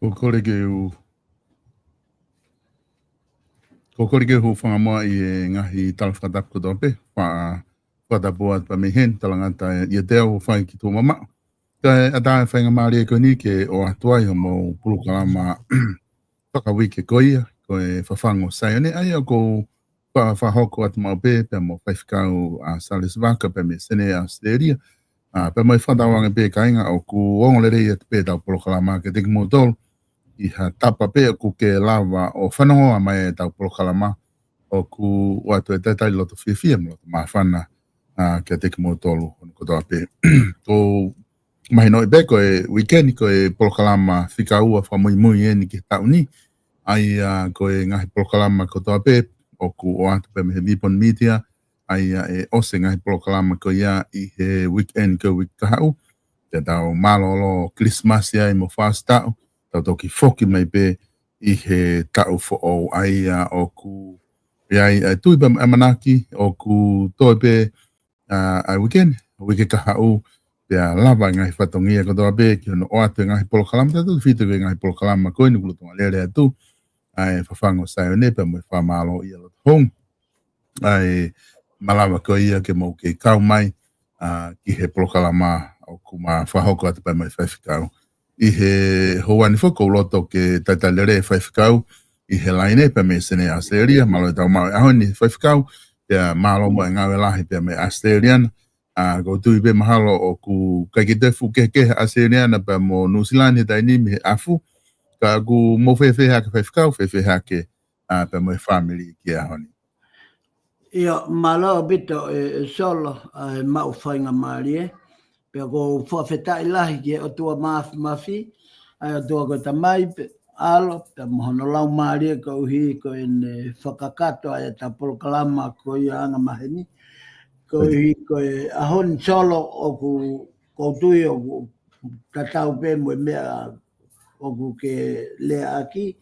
Ko koreke ho whangamoa I ngahi talawhakatap ko tope, whatapoa pa me hen, talangata I teo whai ki tō mama. Ka atāe whainga maari e koni ke o atuai ho mo pulukalama whakawike koia, ko e whawhango saione, ai au ko whahoko atu mau pe mo whaifkau a Salesvaka pe me sene a Steria, pe mai whatawanga pe kainga o ku ongolere I atu pe tau pulukalama ke teki mo tolu, I ha tapa pe ku ke lava o whanongoa mai e tau pulukalama o ku watu e taitai loto whiawhia mo loto mawhana ke teki mo tolu ko toa pe. Ko mahi noi pe ko e weekend ko e pulukalama whikaua whamui mui e ni ki tau ni, ai ko e ngahi pulukalama ko toa pe o ku o atu pe me he Vipon Media, ai e ose ngahi pulukalama ko ia I he weekend ko wikahau, te tau malolo Christmas ia I mo fast tau, tau toki foki mai pe I he tau fo o ai o ku ai tui pa manaki o ku toi pe ai weekend kahau pe lava ngai whatongia ko toa pe ki ono o atu ngai polokalama tatu whitu ke ngai polokalama koe ni kulutunga lere atu ai whawhango saione pe mo whamalo I alo hong ai malawa ko ia ke mo ke kau mai ki he polokalama o ku ma whahoko atu pe mai whaifikau I he hoani whako loto ke taitalere whaifikau I he laine pe me sene Australia, malo e tau mau e ahoni whaifikau, pe malo mo e ngawe lahi pe me Australian, ko tui pe mahalo o ku kaikitefu ke Australiana pe mo New Zealand he taini me he afu, ka ku mo whewhe hake whaifikau, whewhe hake pe mo e family ki ahoni. Ia, malo bito e solo mau whainga maari pe ko whawhetai lahi ki o tua mafi, ai o tua ko tamai pe alo, pe mohono lau maari ko uhi ko ene whakakato ai ta polokalama ko I anga maheni, ko uhi ko e ahon solo o ko tui o ku tatau pe mo mea o ku ke lea aki,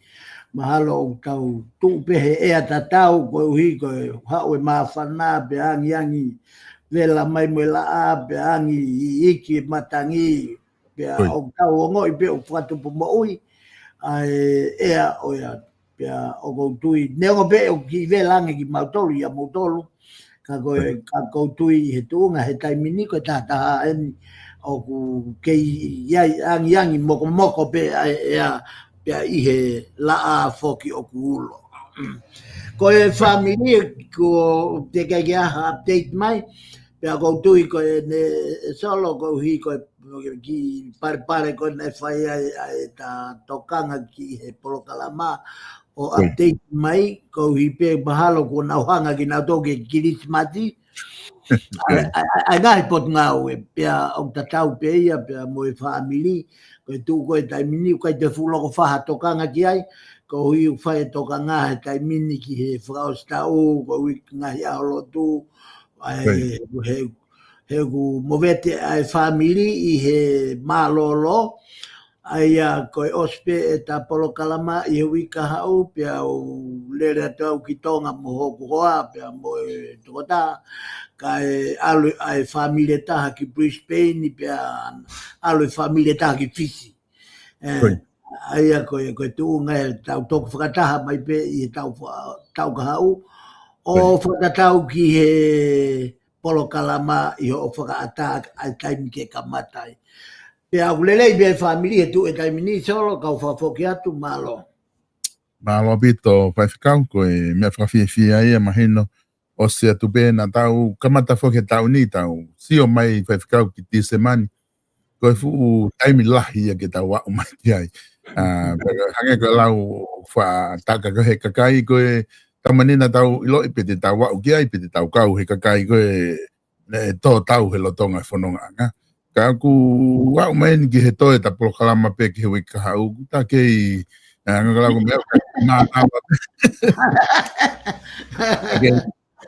mahalo o tau tupehe ea tatau ko uhi ko e hau e mawhana pe angi vela mai mo la pe angi iki matangi pe o tau o ngoi pe o whatu po mo ui ai ea o ia pe o ko tui nengo pe o ki velangi ki mautolu ia mautolu ka ko tui he tuunga he taimini ko tata en o ku ke ia angi moko pe ea pe I he la foki o ku ulo ko e family ko te kai update mai pe ko tui ko ne solo ko hi ko ki pare ko ne fai ai ta tokanga ki he polokalama o update mai ko hi pe mahalo ko na hanga ki na toke kirismati ai ngai pot ngau e pe o tatau pe ia pe mo e family ko tu ko tai mini ko te fulo ko fa tokanga ki ai ko hi fai tokanga tai mini ki he frausta o ko wi ngai alo tu ai he ku movete ai family I he malolo ai ko ospe e ta polokalama I wika hau pe o lere tau ki tonga mo hoku hoa pe mo e tokota kai alu ai family taha ki Brisbane pe alu family taha ki Fiji ai ko tu ngai tau tok whakataha mai pe I tau ka hau o whakatau ki he polokalama I o whakaata ai taimi ke kamatai. Pe au lelei be family e tu e taimini solo ka whafoki atu malo. Malo bito whaifikau ko e mea whawhiawhia ia mahino o se atu be na tau kamata whoke tau ni tau sio mai whaifikau ki ti semani ko e fuu taimi lahi ia ke tau wau mai ki ai. Hange ko lau wha taka ko he kakai ko e tamanina tau ilo I pete tau wau ki ai pete tau kau he kakai ko e tō tau he lotonga whanonga anga. Ka aku wau mai ni ki he toe ta polokalama pe ki he wika hau ta kei ngakalaku mea nātawa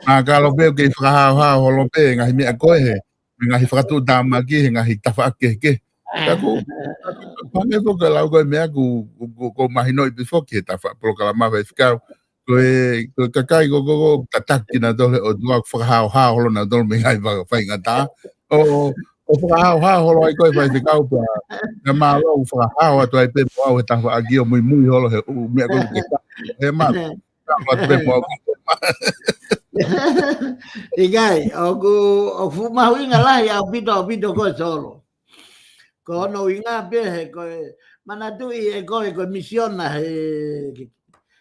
ngakalo pe kei whakahau holo pe ngahi mea koe he ngahi whakatu tāma ki he ngahi tawha ake ke aku pange ko ka lau koe mea ko mahino I pifoki he tawha polokalama whaifikau koe kakai ko tataki na tole o tua whakahau holo na tole me ngai whaingata o O whakahau holo ai koe whai whikau pa. Na malo u whakahau atu ai pe moau he tahu agi o mui holo he mea koe ke ka. He ma, ka pe moau. Ikai, o fumahu inga lahi au pito koe solo. Ko no inga pe he koe, mana tu I e koe misiona he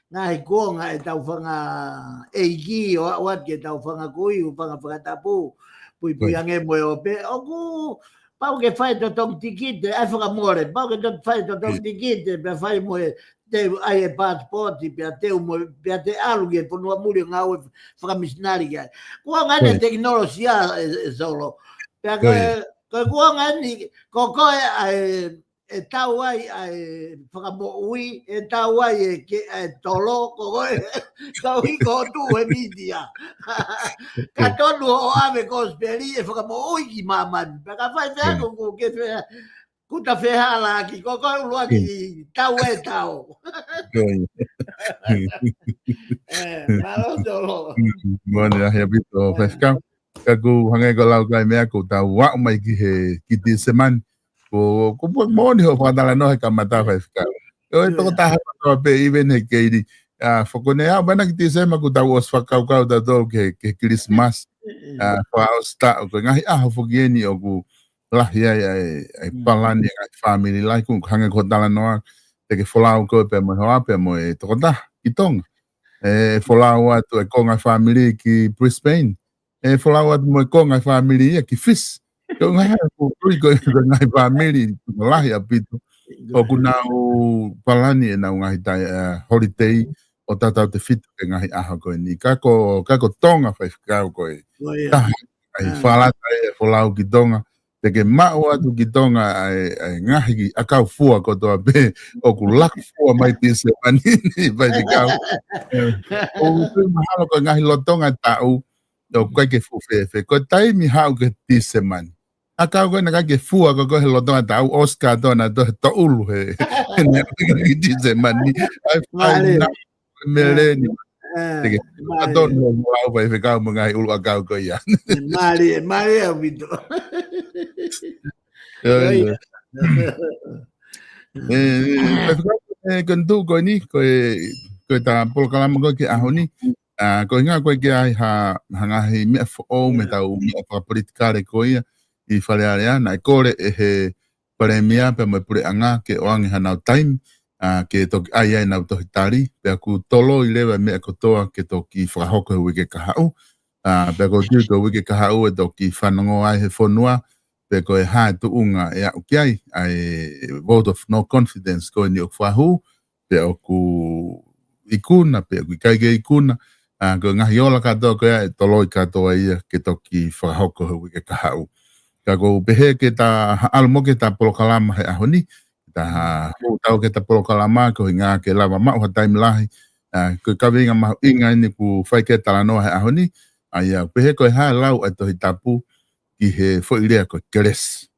nga he kuonga e tau whanga eiki o awat ke tau whanga kui u whanga whakatapu pui ange moe o pe o ku pau ke whai to tong tikite ai whanga more pau ke whai to tong tikite pe whai moe te ai e passport pe te mo pe te alu ke ponua muri nga o whanga missionary ke kuonga ne teknologia solo pe ko kuonga ni ko ai e tau ai whakamoui, e tau ai e tolo, ko i ko tu e media. Ka tonu o ave ko speri e whakamoui ki mamani. Paka whai whea ko ke whea, kuta whea la ki, ko ulua ki tau e tau. Malo tolo. Mone a hea bito whaiskau. Ka ku hangai ko lau kai mea ko tau wau mai ki te semani. Ko moni ho whakatala no he kamata whaiskau. O e toko taha katoa pe even he keiri. Whakone au mana ki te sema ko tau os whakaukau ta tō ke Christmas. Wha o sta o ko ngahi aho whukieni o ku lahi ai palani ai family lai ku hangai ko tala noa. Te ke wholau ko pe mo hoa pe mo e toko taha ki tonga. E wholau atu e konga family ki Brisbane. E wholau atu mo e konga family ki Fish. Ko ngai ko ngai family ko lahi apito o kuna o palani e na ngai tai holiday o tata te fitu ke ngai aha ko ni kako tonga fai ka ko e ai fala tai e folau ki tonga te ke mau atu ki tonga ai ngai akau fua ko to be o ku lak fua mai te se manini vai ka o tu mahalo ko ngai lo tonga tau o kai ke fu fe ko tai mi hau ke te se mani Akau ko na ke fua ko he lotonga tau Oscar dona to ulu he. Ne ki dice mani. Ai na meleni. Tege. Adon no au vai ficar mo ngai ulu akau ko ia. Mari abito. Kentu ko ni ko ta pol kala mo ke ahoni. Ko nga ko ke ai ha ngahi me o me tau me politika ko ia. I wharearea, nai kore e he paremia pe mai pure anga ke oangi hanau time, ke toki ai nau tohi tari, pe aku tolo I lewa mea kotoa ke toki whakahoko he wike kahau, pe ako tiu to wike kahau e toki whanongo ai he whonua, pe ko e hae tu unga e au kiai, ai vote of no confidence ko ni o whahu, pe aku ikuna, pe aku ikaike ikuna, ko ngahi ola katoa ko e tolo I katoa ia ke toki whakahoko he wike kahau. Ka ko pehe ke ta almo ke ta polokalama he ahoni ta ho tau ke ta polokalama ko inga ke lava ma o time lahi ko ka vinga ma inga ni ku fai ke ta no he ahoni ai pehe ko ha lau ato hitapu ki he fo ile ko keres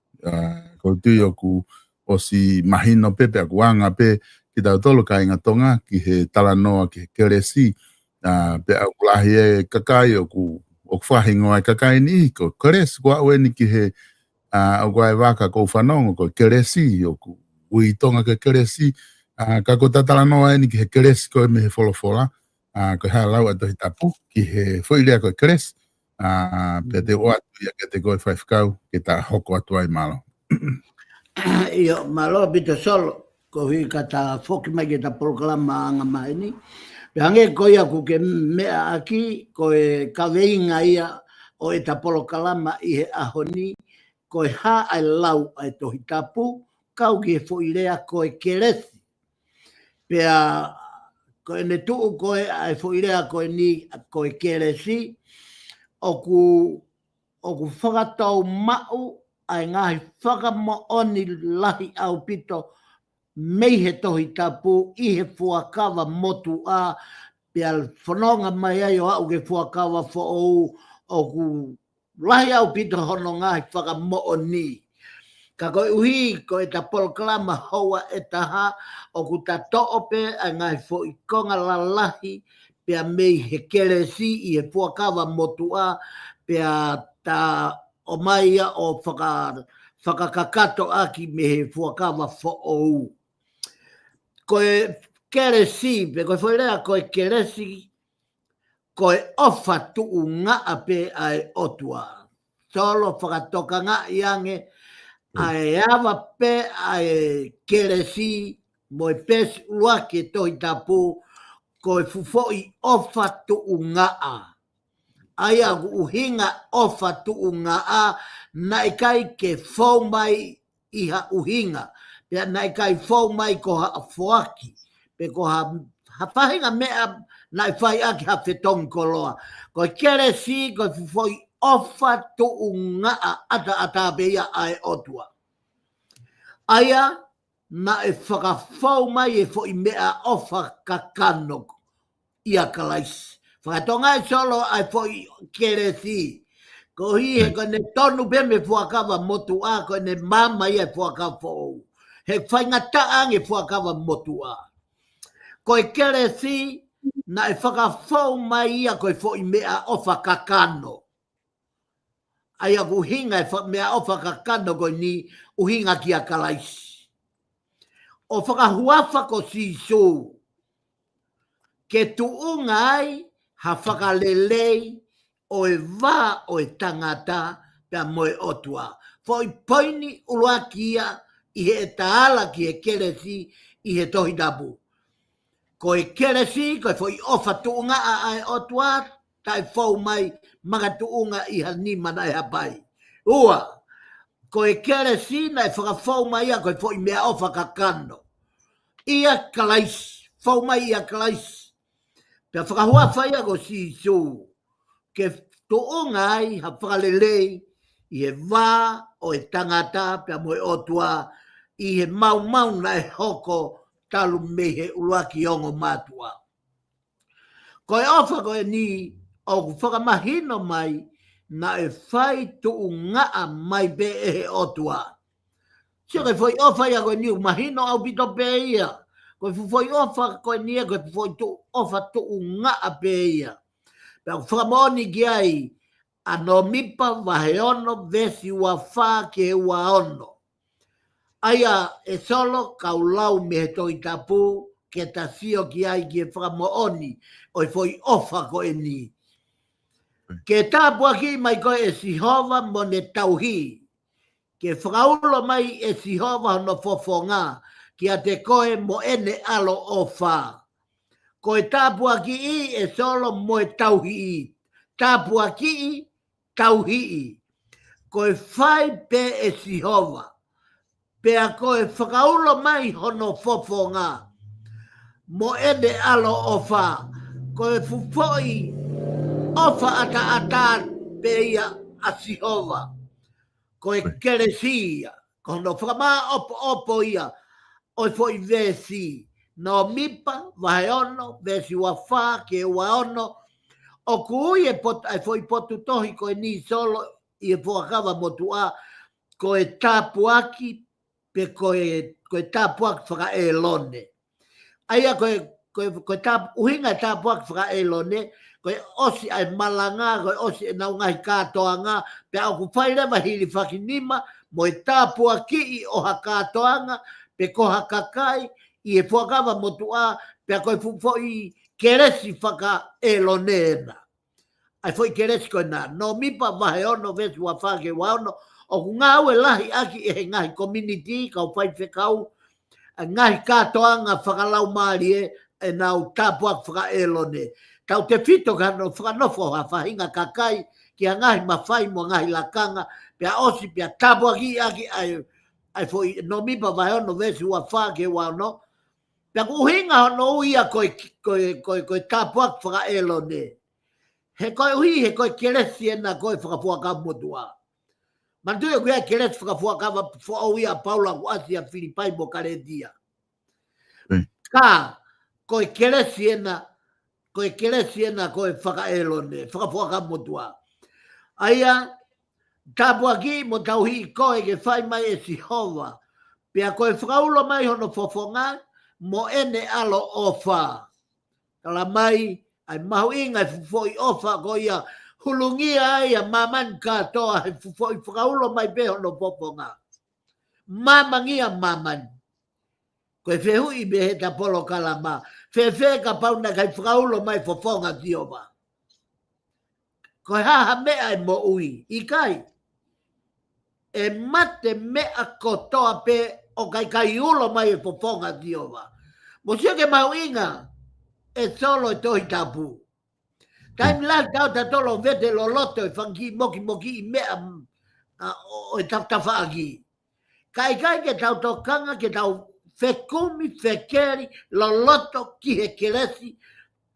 ko tu yo ku o si mahino pepe ku anga pe ki ta tolo ka inga tonga ki he talanoa ki keresi pe au lahi e kakai o ku o whahingo ai kakai ni ko keres kua ue ni ki he o kua e waka ko whanongo ko keresi o ku ui tonga ke keresi ka ko tatala noa ni ki he keresi ko e me he wholofola ko hea lau ato hitapu ki he whoilea ko keres pe te o atu ia ke te koe whaifkau ke ta hoko atu ai malo. Io malo bito solo ko hui kata foki mai ke ta programa anga mai ni. Peange ko ia ku ke mea aki ko e kaweinga ia o e ta polokalama I he ahoni ko e ha ai lau ai tohi tapu kau ki e foilea ko e keresi. Pea ko e ne tuu ko e ai foilea ko e ni ko e keresi o ku whakatau mau ai ngahi whakamooni lahi au pito mei he tohi tapu I he fuakawa motu a pia whanonga mai ai o au ke fuakawa whaou o ku lahi au pito hono ngahi whakamooni. Ka koe uhi ko e ta polokalama hoa e taha o ku ta toope ai ngahi fo I konga lalahi pia mei he keresi I he fuakawa motu a pia ta o mai ia o whakakakato aki me he fuakawa fo'ou. Koe keresi, pe koe whairea koe keresi, koe ofa tuu ngā ape ai otua. Solo whakatoka ngā iange, ai awa pe ai keresi, moi pes uake toi tapu, koe fufoi ofa tuu ngā a. Ai agu uhinga ofa tuu ngā a, nai kai ke fau mai iha uhinga. Pea nai kai fau mai ko ha afuaki. Pe ko ha whahinga mea nai whai aki ha whetong koloa. Ko kere si ko fufoi ofa tuu ngā ata beia ai otua. Aia na e whakafau mai e fo i mea ofa kakano ia kalaisi. Whakatonga e solo ai fo i kere si. Ko hi he ko ne tonu pe me fuakawa motu a ko ne mama ia fuakawa fo. He whaingata ange fuakawa motu a. Ko e kere si na e whakafau mai ia ko e fo i mea ofa kakano. Ai aku hinga e mea ofa kakano ko ni uhinga ki a kalaisi. O whakahuafa ko sisu. Ke tuunga ai ha whakalelei o e wā o e tangata pia moe otua. Foi poini uluakia i he taala ki e keresi i he tohi dabu. Ko e keresi, ko e foi ofa tuunga ai otua, tai fau mai manga tuunga i ha nima na e hapai. Ua, ko e keresi na e whakafau mai a ko e foi mea ofa kakano. Ia kalaisi, fau mai ia kalaisi. Pia whakahua whaia ko si su. Ke tuunga ai ha whakalelei i he wā o e tangata pia moe otua i he mau na e hoko talu me he uruaki ongo matua. Ko e ofa ko e ni o whakamahino mai na e whai tuunga mai be e he otua. Sio ke foi ofa ia ko e ni mahino au bito pe ia. Ko foi ofa ko e ni ko foi ofa tuunga pe ia. Pea whakamoni ki ai ano mipa waheono vesi ua wha ke ua ono. Aia e solo kaulau me he toi tapu ke ta sio ki ai ki e whakamooni o i foi ofa ko e ni. Ke tāpua ki mai koe e sihova mo ne tauhi. Ke whakaulo mai e sihova no fofonga ki a te koe mo ene alo ofa. Ko e tāpua ki i e solo mo e tauhi i. Tāpua ki i, tauhi i. Ko e whai pe e sihova. Pea ko e whakaulo mai hono fofonga. Mo ene alo ofa. Ko e fufoi ofa ata pe ia a sihova. Ko e keresia. Ko no whakama opo ia. O e foi vesi. No mipa, waheono, vesi wawha, ke waono. O kui e foi potu tohi ko e ni solo i e fuakawa motua ko e tāpuaki pe ko e tāpuaki whaka e lone. Aia ko e uhinga e tāpuaki whaka e lone, ko e osi ai malanga, ko e osi e naungahi kātoanga, pe au ku whairewa hiri whakinima, mo e tāpuaki i o ha kātoanga, pe ko ha kakai, i e fuakawa motua, pea koe fufoi keresi whaka e lonena. Ai foi keresi koe nā. No mipa wahe ono vesu wa whake waono, o ku ngā ue lahi aki e he ngahi community, kau whai whekau, ngahi kātoanga whakalau maari e nau tāpuak whaka e lone. Tau te whito ka no whakanofo ha whahinga kakai, ki a ngahi mawhai mo ngahi lakanga, pea osi pea tāpuak i aki ai foi no mipa wahe ono vesu wa whake waono, pea uhinga hono uia koe tāpuak whaka e lone. He koe uhi, he koe keresi ena koe whakapuaka motua. Mantu e koe keresi whakapuaka uia Paula Kuasi a Filipai mo Karedia. Ka koe keresi ena koe whaka e lone, whakapuaka motua. Aia, tāpuaki mo tauhi koe ke whai mai e sihova. Pea koe whakaulo mai hono fofonga, mo ene alo ofa. Kala mai, ai mahu inga foi ofa ko ia hulungia ia maman katoa he foi fraulo mai be no poponga mamangia maman ko fe hui be he ta polo kalama fe ka pauna kai fraulo mai fofonga diova ko ha me ai mo ui ikai e mate me a kotoa pe o kai ulo mai fofonga diova mo sia ke mauinga e solo to tabu time la tau ta tolo vete lo loto e fangi moki me o ta fagi kai ke tau to kanga ke tau fekumi fekeri lo loto ki he kelesi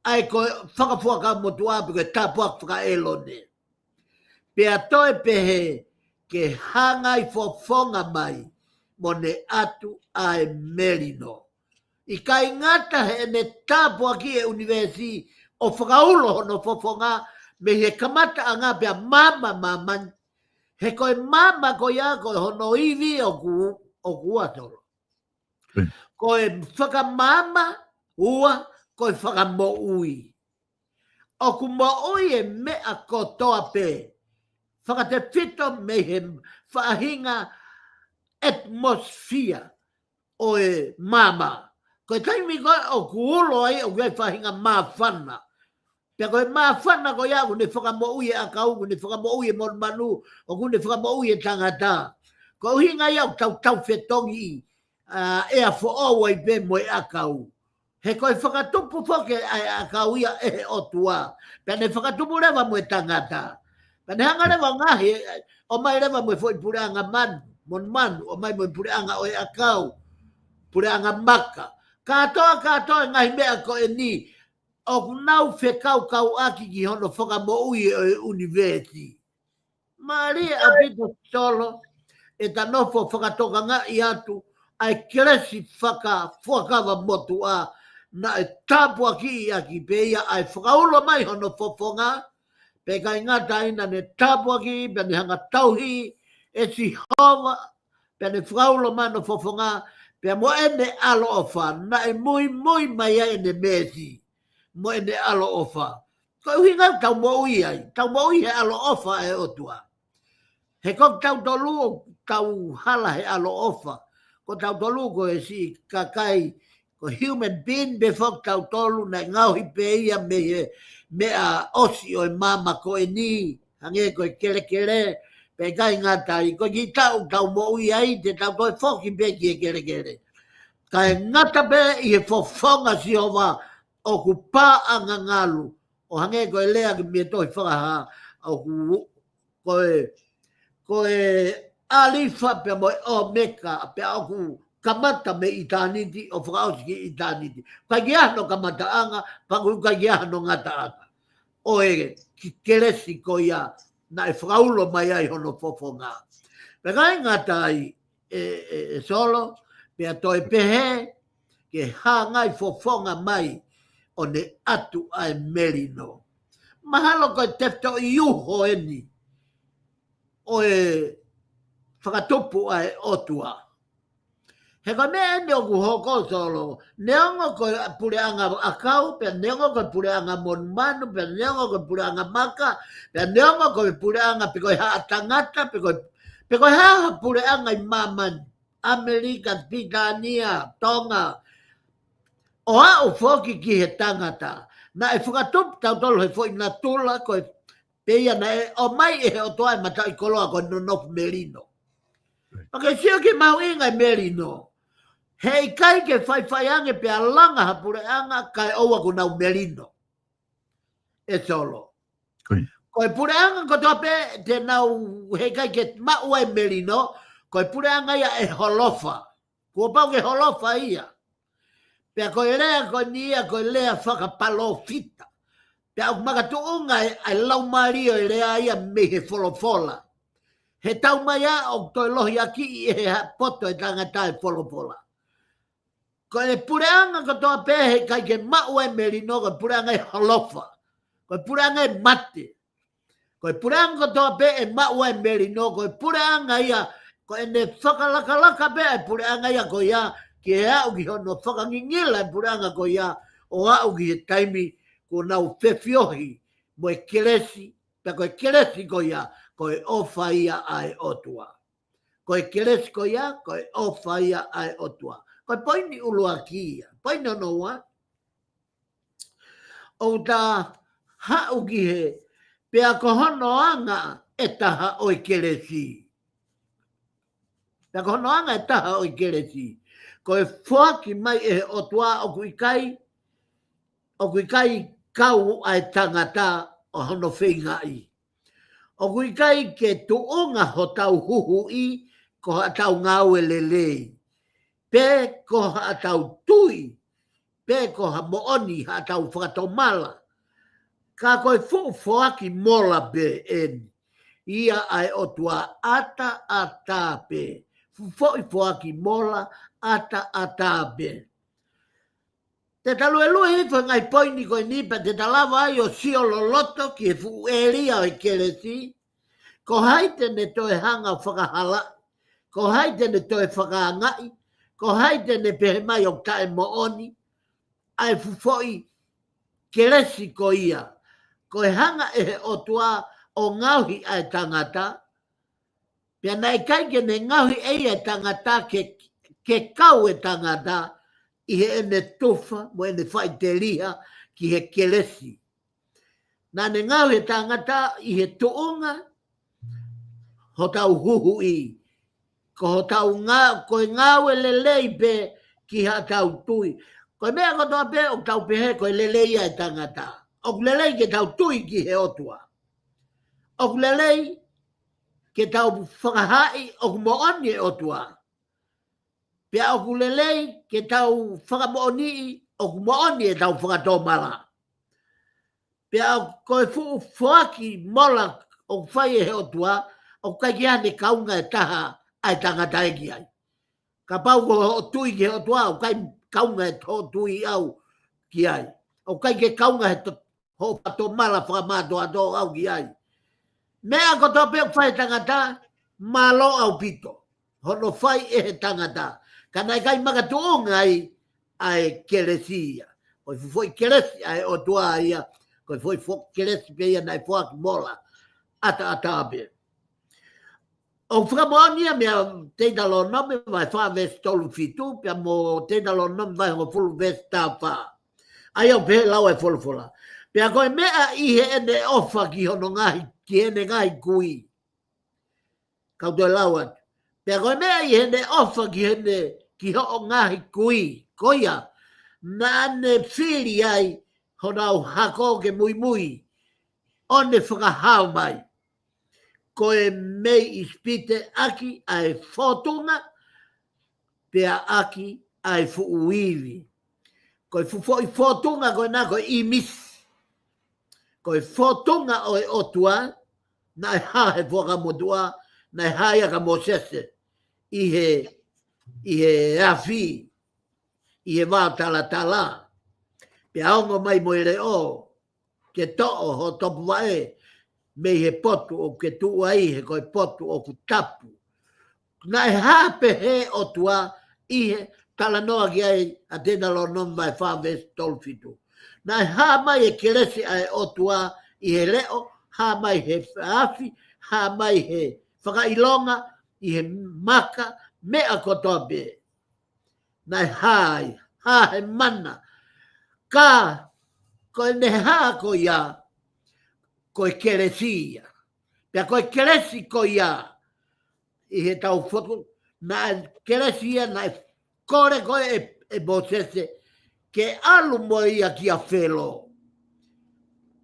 ai ko whakafuaka motua porque tapua whaka elone. Pea toe pehe ke hangai fofonga mai mone atu ai merino. I kai ngata he ne tapua ki e universi o whakaulo no fofonga me he kamata anga pea mama he koe mama ko ia koe hono iwi o kuatoro. Koe whakamama ua koe whakamo ui. O ku mo ui e mea kotoa pe. Whakate fito me he whahinga atmosphere o e mama. Koe taimi koe o kuulo ai o koe whahinga mawhana. Pea koe mawhana koe au ne whakamo ui e akau, ne whakamo ui e mon manu, o kune whakamo ui e tangata. Koe hinga iau tau whetongi e a fo i pe mo e akau. He koe whakatupu whoke a kauia e otua. Pene whakatupu rewa mo e tangata. Pene hanga rewa ngahi, o mai rewa mo e fwoi pureanga mon manu, o mai mo e pureanga o e akau, pureanga maka. Katoa ngahi mea ko e ni, o kunau whekau kau aki ki hono whakamo ui e universi. Maria abito solo, e tanofo whakatoka nga i atu, ai kresi whakawa motu a, na e tapua ki aki peia ai whakaulo mai hono fofonga, pe kai ngata ina ne tapua ki, pe ne hanga tauhi, e si hova, pe ne whakaulo mai no fofonga, pe mo ene alo ofa, na e mui mai ai ne mesi, mo ene alo ofa. Ko hinga tau mo ui ai, tau mo ui he alo ofa e otua. He kok tau tolu, tau hala he alo ofa, ko tau tolu ko e si kakai, ko human being before tau tolu na ngauhi peia me a osi o e mama ko e ni, hange ko e kere, pe kai ngatai, ko ki tau mo ui ai, te tau toi foki pe ki e kere. Kai ngata pe i e fofonga si ova, o ku pa anga ngalu, o hange ko e lea ki me toi whakaha, o ko e alifa pe mo o meka, pe o ku kamata me itaniti o whakaosi ki itaniti. Kagiahano kamata anga, pangu kagiahano ngata anga. O e ki keresi ko ia na e whakaulo mai ai hono fofonga. Pe kai ngata ai e solo, pe a toi pehe, ke hangai fofonga mai o ne atu ai merino. Mahalo ko tefto i uho eni, o e whakatupu ai otua. He ka mea ene o kuhoko solo, neongo ko pureanga akau, pe neongo ko pureanga mon manu, pe neongo ko pureanga maka, pe neongo ko pureanga pe koe haa tangata, pe koe haa pureanga i maman, Amerika, Pitania, Tonga, o au foki ki he tangata, na e whakatupu tau tolo he fwoi na tula, koe peia na e, o mai e he o toa e mata i koloa koe nonofu merino. Pake sio ki mau inga merino, hei kai ke whai ange pe alanga hapure anga kai oua ko nau merino. E solo. Koe pure anga ko tope te nau hei kai ke maua e merino, koe pure anga ia e holofa. Kua pau ke holofa ia. Pea koe lea koe nia koe lea whakapalo fita. Pea au makatu unga e lau mario e lea ia me he folofola. He tau mai a o toi lohi aki i he poto e tangata e folofola. Ko e pureanga ko toa pehe kai ke maua e merino ko pureanga e holofa. Ko e pureanga e mate. Ko e pureanga ko toa pehe e maua e merino ko e pureanga ia ko e ne whakalaka pehe e pureanga ia ko ia ki he au ki hono whakangingila e pureanga ko ia o au ki he taimi ko nau whewhiohi mo e keresi Pea koe keresi ko ia, koe ofa ia ai otua. Koe keresi ko ia, koe ofa ia ai otua. Koe poini ulua kia, poini onoa. O ta hau ki he, pea ko hono anga e taha oi keresi. Pea ko hono anga e taha oi keresi. Koe fuaki mai e otua o kui kai kau ai tangata o hono whingai. O kui kai ke tuunga ho tau huhu i, ko ha tau ngau e lelei. Pe ko ha tau tui, pe ko ha mooni ha tau whakatomala. Ka koe fuaki mola be en. Ia ai otua ata ata pe. Fuaki mola ata ata be. Te talu e lua hifa ngai poini koe nipa te talawa ai o sio loloto ki e fu eria o i keresi. Ko haite ne toe hanga whakahala. Ko haite ne toe whakaangai. Ko haite ne pehe mai o tae mooni. Ai fufoi keresi ko ia. Ko e hanga e otua o ngauhi ai tangata. Pea nai kaike ne ngauhi e tangata ke kau e tangata. I he ene tufa, mo ene whaiteria ki he keresi. Nā ne ngau he tangata i he tuunga, ho tau huhu i. Ko ho tau ngau, ko e ngau e lelei pe ki ha tau tui. Ko e mea kotoa pe o tau pehe ko e lelei ai tangata. O lelei ke tau tui ki he otua. O lelei ke tau whakahai o mooni e otua. Pea o kulelei ke tau whakamooni o mooni e tau whakatomala. Pea koe fuaki mola o whai e otua o kai ki ane kaunga e taha ai tangata e ki ai. Ka pau ko o tui ki otua o kai kaunga e to tui au ki ai. O kai ke kaunga e ho patomala whakamato ato au ki ai. Mea ko tope o whai tangata malo au pito. Hono whai e he tangata. Kana kai makatuunga ai keresia. Koi foi keresi ai o tua ia. Koi foi keresi pe ia nai fuaki mola. Ata abe. O whakamoania mea teina lo nome vai wha ves tolu fitu. Pea mo teina lo nome vai ho fulu ves tā wha. Ai au pe lau e fulfula. Pea koe mea i he ene ofa ki hono ngahi. Ki ene ngahi kui. Kau toi lau atu. Pea koe mea i hene ofa ki ho ngahi kui, koia, nane whiri ai, honau hako ke mui, one whakahau mai. Koe mei ispite aki ai fotunga, pea aki ai fuuiwi. Koe fufoi fotunga koe nā koe imis. Koe fotunga oe otua, nai hahe whakamotua, nai hae ka mosese, i he afi, i he wā tala. Pe aongo mai mo ere o, ke to'o ho topu wae, me he potu o ke tu ai, he koe potu o ku tapu. Nai hape he o tua, i he tala noa ki ai, a tēnā lo non vai whāwes tolfitu. Nai ha mai e keresi ai o tua, i he leo, ha mai he afi, ha mai he whakailonga, i he maka, mea kotoa be. Nai ha he mana. Ka, koe ne ha ko ia, koe keresia. Pea koe keresi ko ia, i he tau fotu, na keresia, na kore koe e bosese, ke alu mo ia ki a whelo.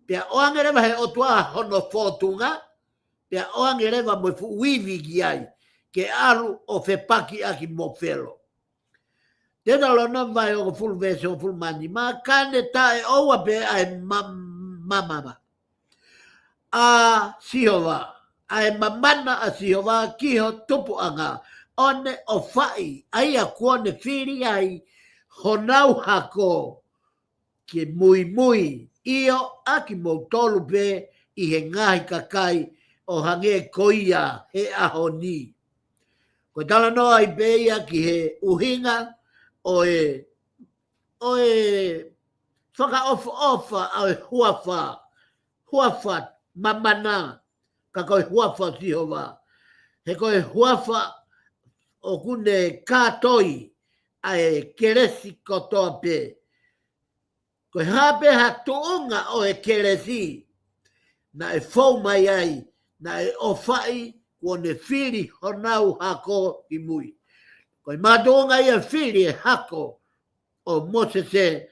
Pea oangerewa he otua hono fotunga, pea oangerewa mo fu uivi ki ai, ke alu o whepaki aki mo whelo. Tēnā lo non vai o fulu vese o fulu mani, ma kane tae oua pe ai mamama. A sihova, ai mamana a sihova ki ho tupu anga, one o whai, ai a kuone whiri ai, honau hako, ke mui, io aki mo tolu pe, i he ngahi kakai, o hange koia he aho ni. Ko tala noa i beia ki he uhinga, oe whaka ofa au huafa mamana ka koe huafa si hova. He koe huafa o kune kātoi ai keresi kotoa pe. Koe hape ha tuunga o e keresi na e fau mai ai, na e ofai kone whiri honau hako i mui. Koe mātuunga ia whiri e hako o Mosese,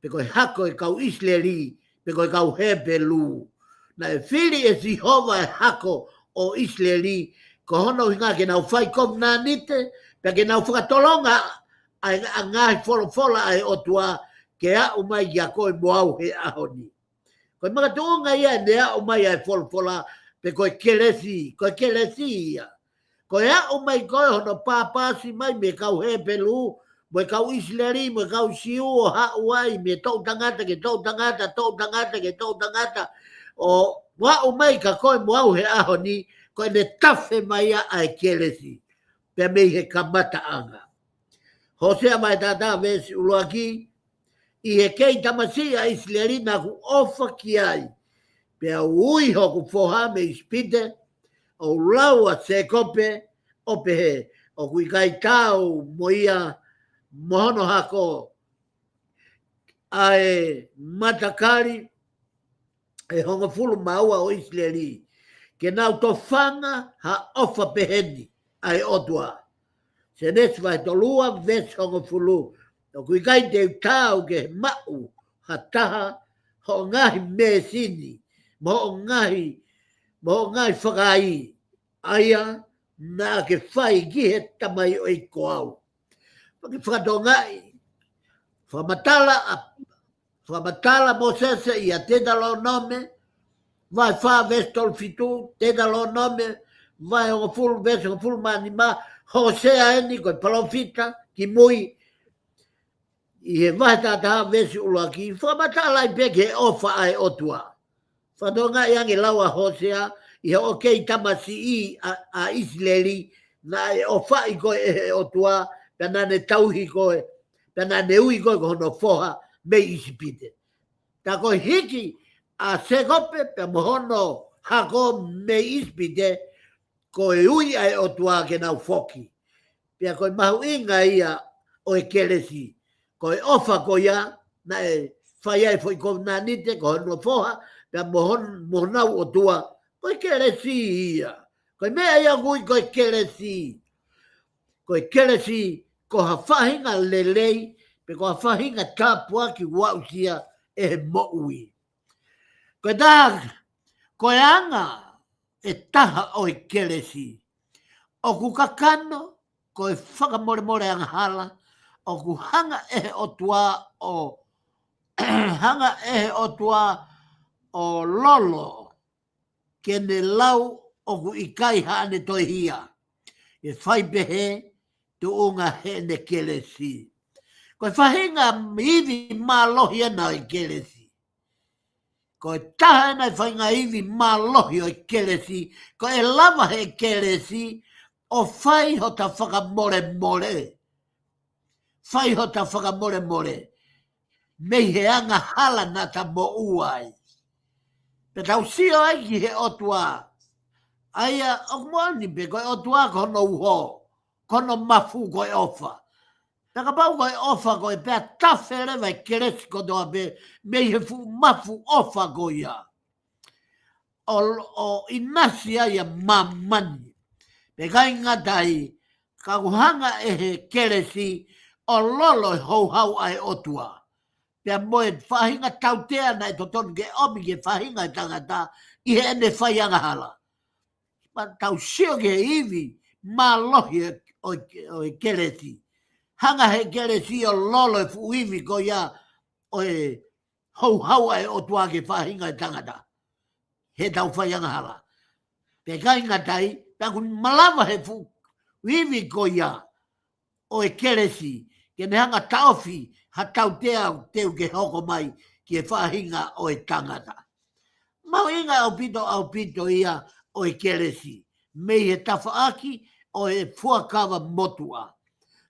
pe koe hako e kau Isleri, pe koe kau Hebelu. Na e whiri e Jehova e hako o Isleri, ko hono hinga ke nau whai kom nā nite, pe ke nau whakatolonga a ngāhi wholofola ai otua ke a umai ki a koe moau he ahoni. Koe makatuunga ia ne a umai ai wholofola pe koe keresi ia. Koe a umai koe hono pāpāsi mai me kau Hebelu, mo kau Isleri, mo kau Siu o Hauai, me tau tangata ke tau tangata, tau tangata ke tau tangata, o wa umai ka koe moau he ahoni, koe ne tafe mai ai keresi, pe mei he kamata anga. Hosea mai tata vesi uluaki, i he kei tamasia Isleri na ku ofa ki ai, pe a ui hoku foha me ispite, o laua se kope, o pe he, o kui kai tau moia, mohono hako ai matakari e honga fulu maua o Isleri ke nau to fanga ha ofa peheni ai otua se nes vai to lua ves honga fulu o kui kai te tau ke mau ha taha ho ngahi mesini mo ngahi whakai aia na ke whai gihe tamai o i koau pake whakatongai Whamatala Mosese i a te dalo nome, vai wha vestol fitu, te dalo nome, vai o fulu vese, o fulu mani ma, Hosea eni koe palofita, ki mui, i he vai tata vese ula ki, whamatala i peke ofa ai otua. Whatonga i ange laua Hosea, i he okei tamasi i a Isleri, na e ofa i koe e otua, pena ne tauhi koe, pena ne ui koe kono foha, me isipite. Ta koe hiki a sekope pe mohono hako me isipite koe ui ai otua ke nau foki. Pea koe mahu inga ia o e keresi. Koe ofa ko ia na e whai ai fwoi ko nanite ko hono foha pea mohonau otua koe keresi ia. Koe mea ia kui koe keresi. Koe keresi ko ha whahinga lelei pe ko whahinga tāpua ki wausia e moui. Koe tā, koe anga e taha o i keresi. O ku kakano, koe whakamore anga hala, o ku hanga e o tua o hanga e o tua o lolo ke ne lau o ku ikai haane toi hia. E whai behe tu unga he ne keresi. Koe whahinga iwi mālohi ana i keresi. Koe taha ana whahinga iwi mālohi o i keresi. Koe lava he keresi o whai ho ta whakamore more. Whai ho ta whakamore more. Mei he anga hala na ta mo uai. Pe tau sio ai ki he otua. Aia o mwani pe koe otua kono uho. Kono mafu koe ofa. Taka pau koe ofa koe pēr tawhere vai keresi kotoa pe mei he fu mafu ofa koe ia. O inasi aia mamani. Pe kai ngatai ka kuhanga e he keresi o lolo hou hau ai otua. Pe moe whahinga tautea nei toton ke omi ke whahinga i tangata i he ene whaianga hala. Ma tau sio ke iwi ma lohi o keresi. Hanga he keresi o lolo e fuiwi ko ia o e hou hau ai o tua ke whahinga i tangata. He tau whaianga hala. Pe kai ngatai, pe kun malama he fuiwi ko ia o e keresi. Ke ne hanga taofi ha tau teu ke hoko mai ki e whahinga o e tangata. Mau inga au pito ia o e keresi. Mei he tafaaki o e fuakawa motua.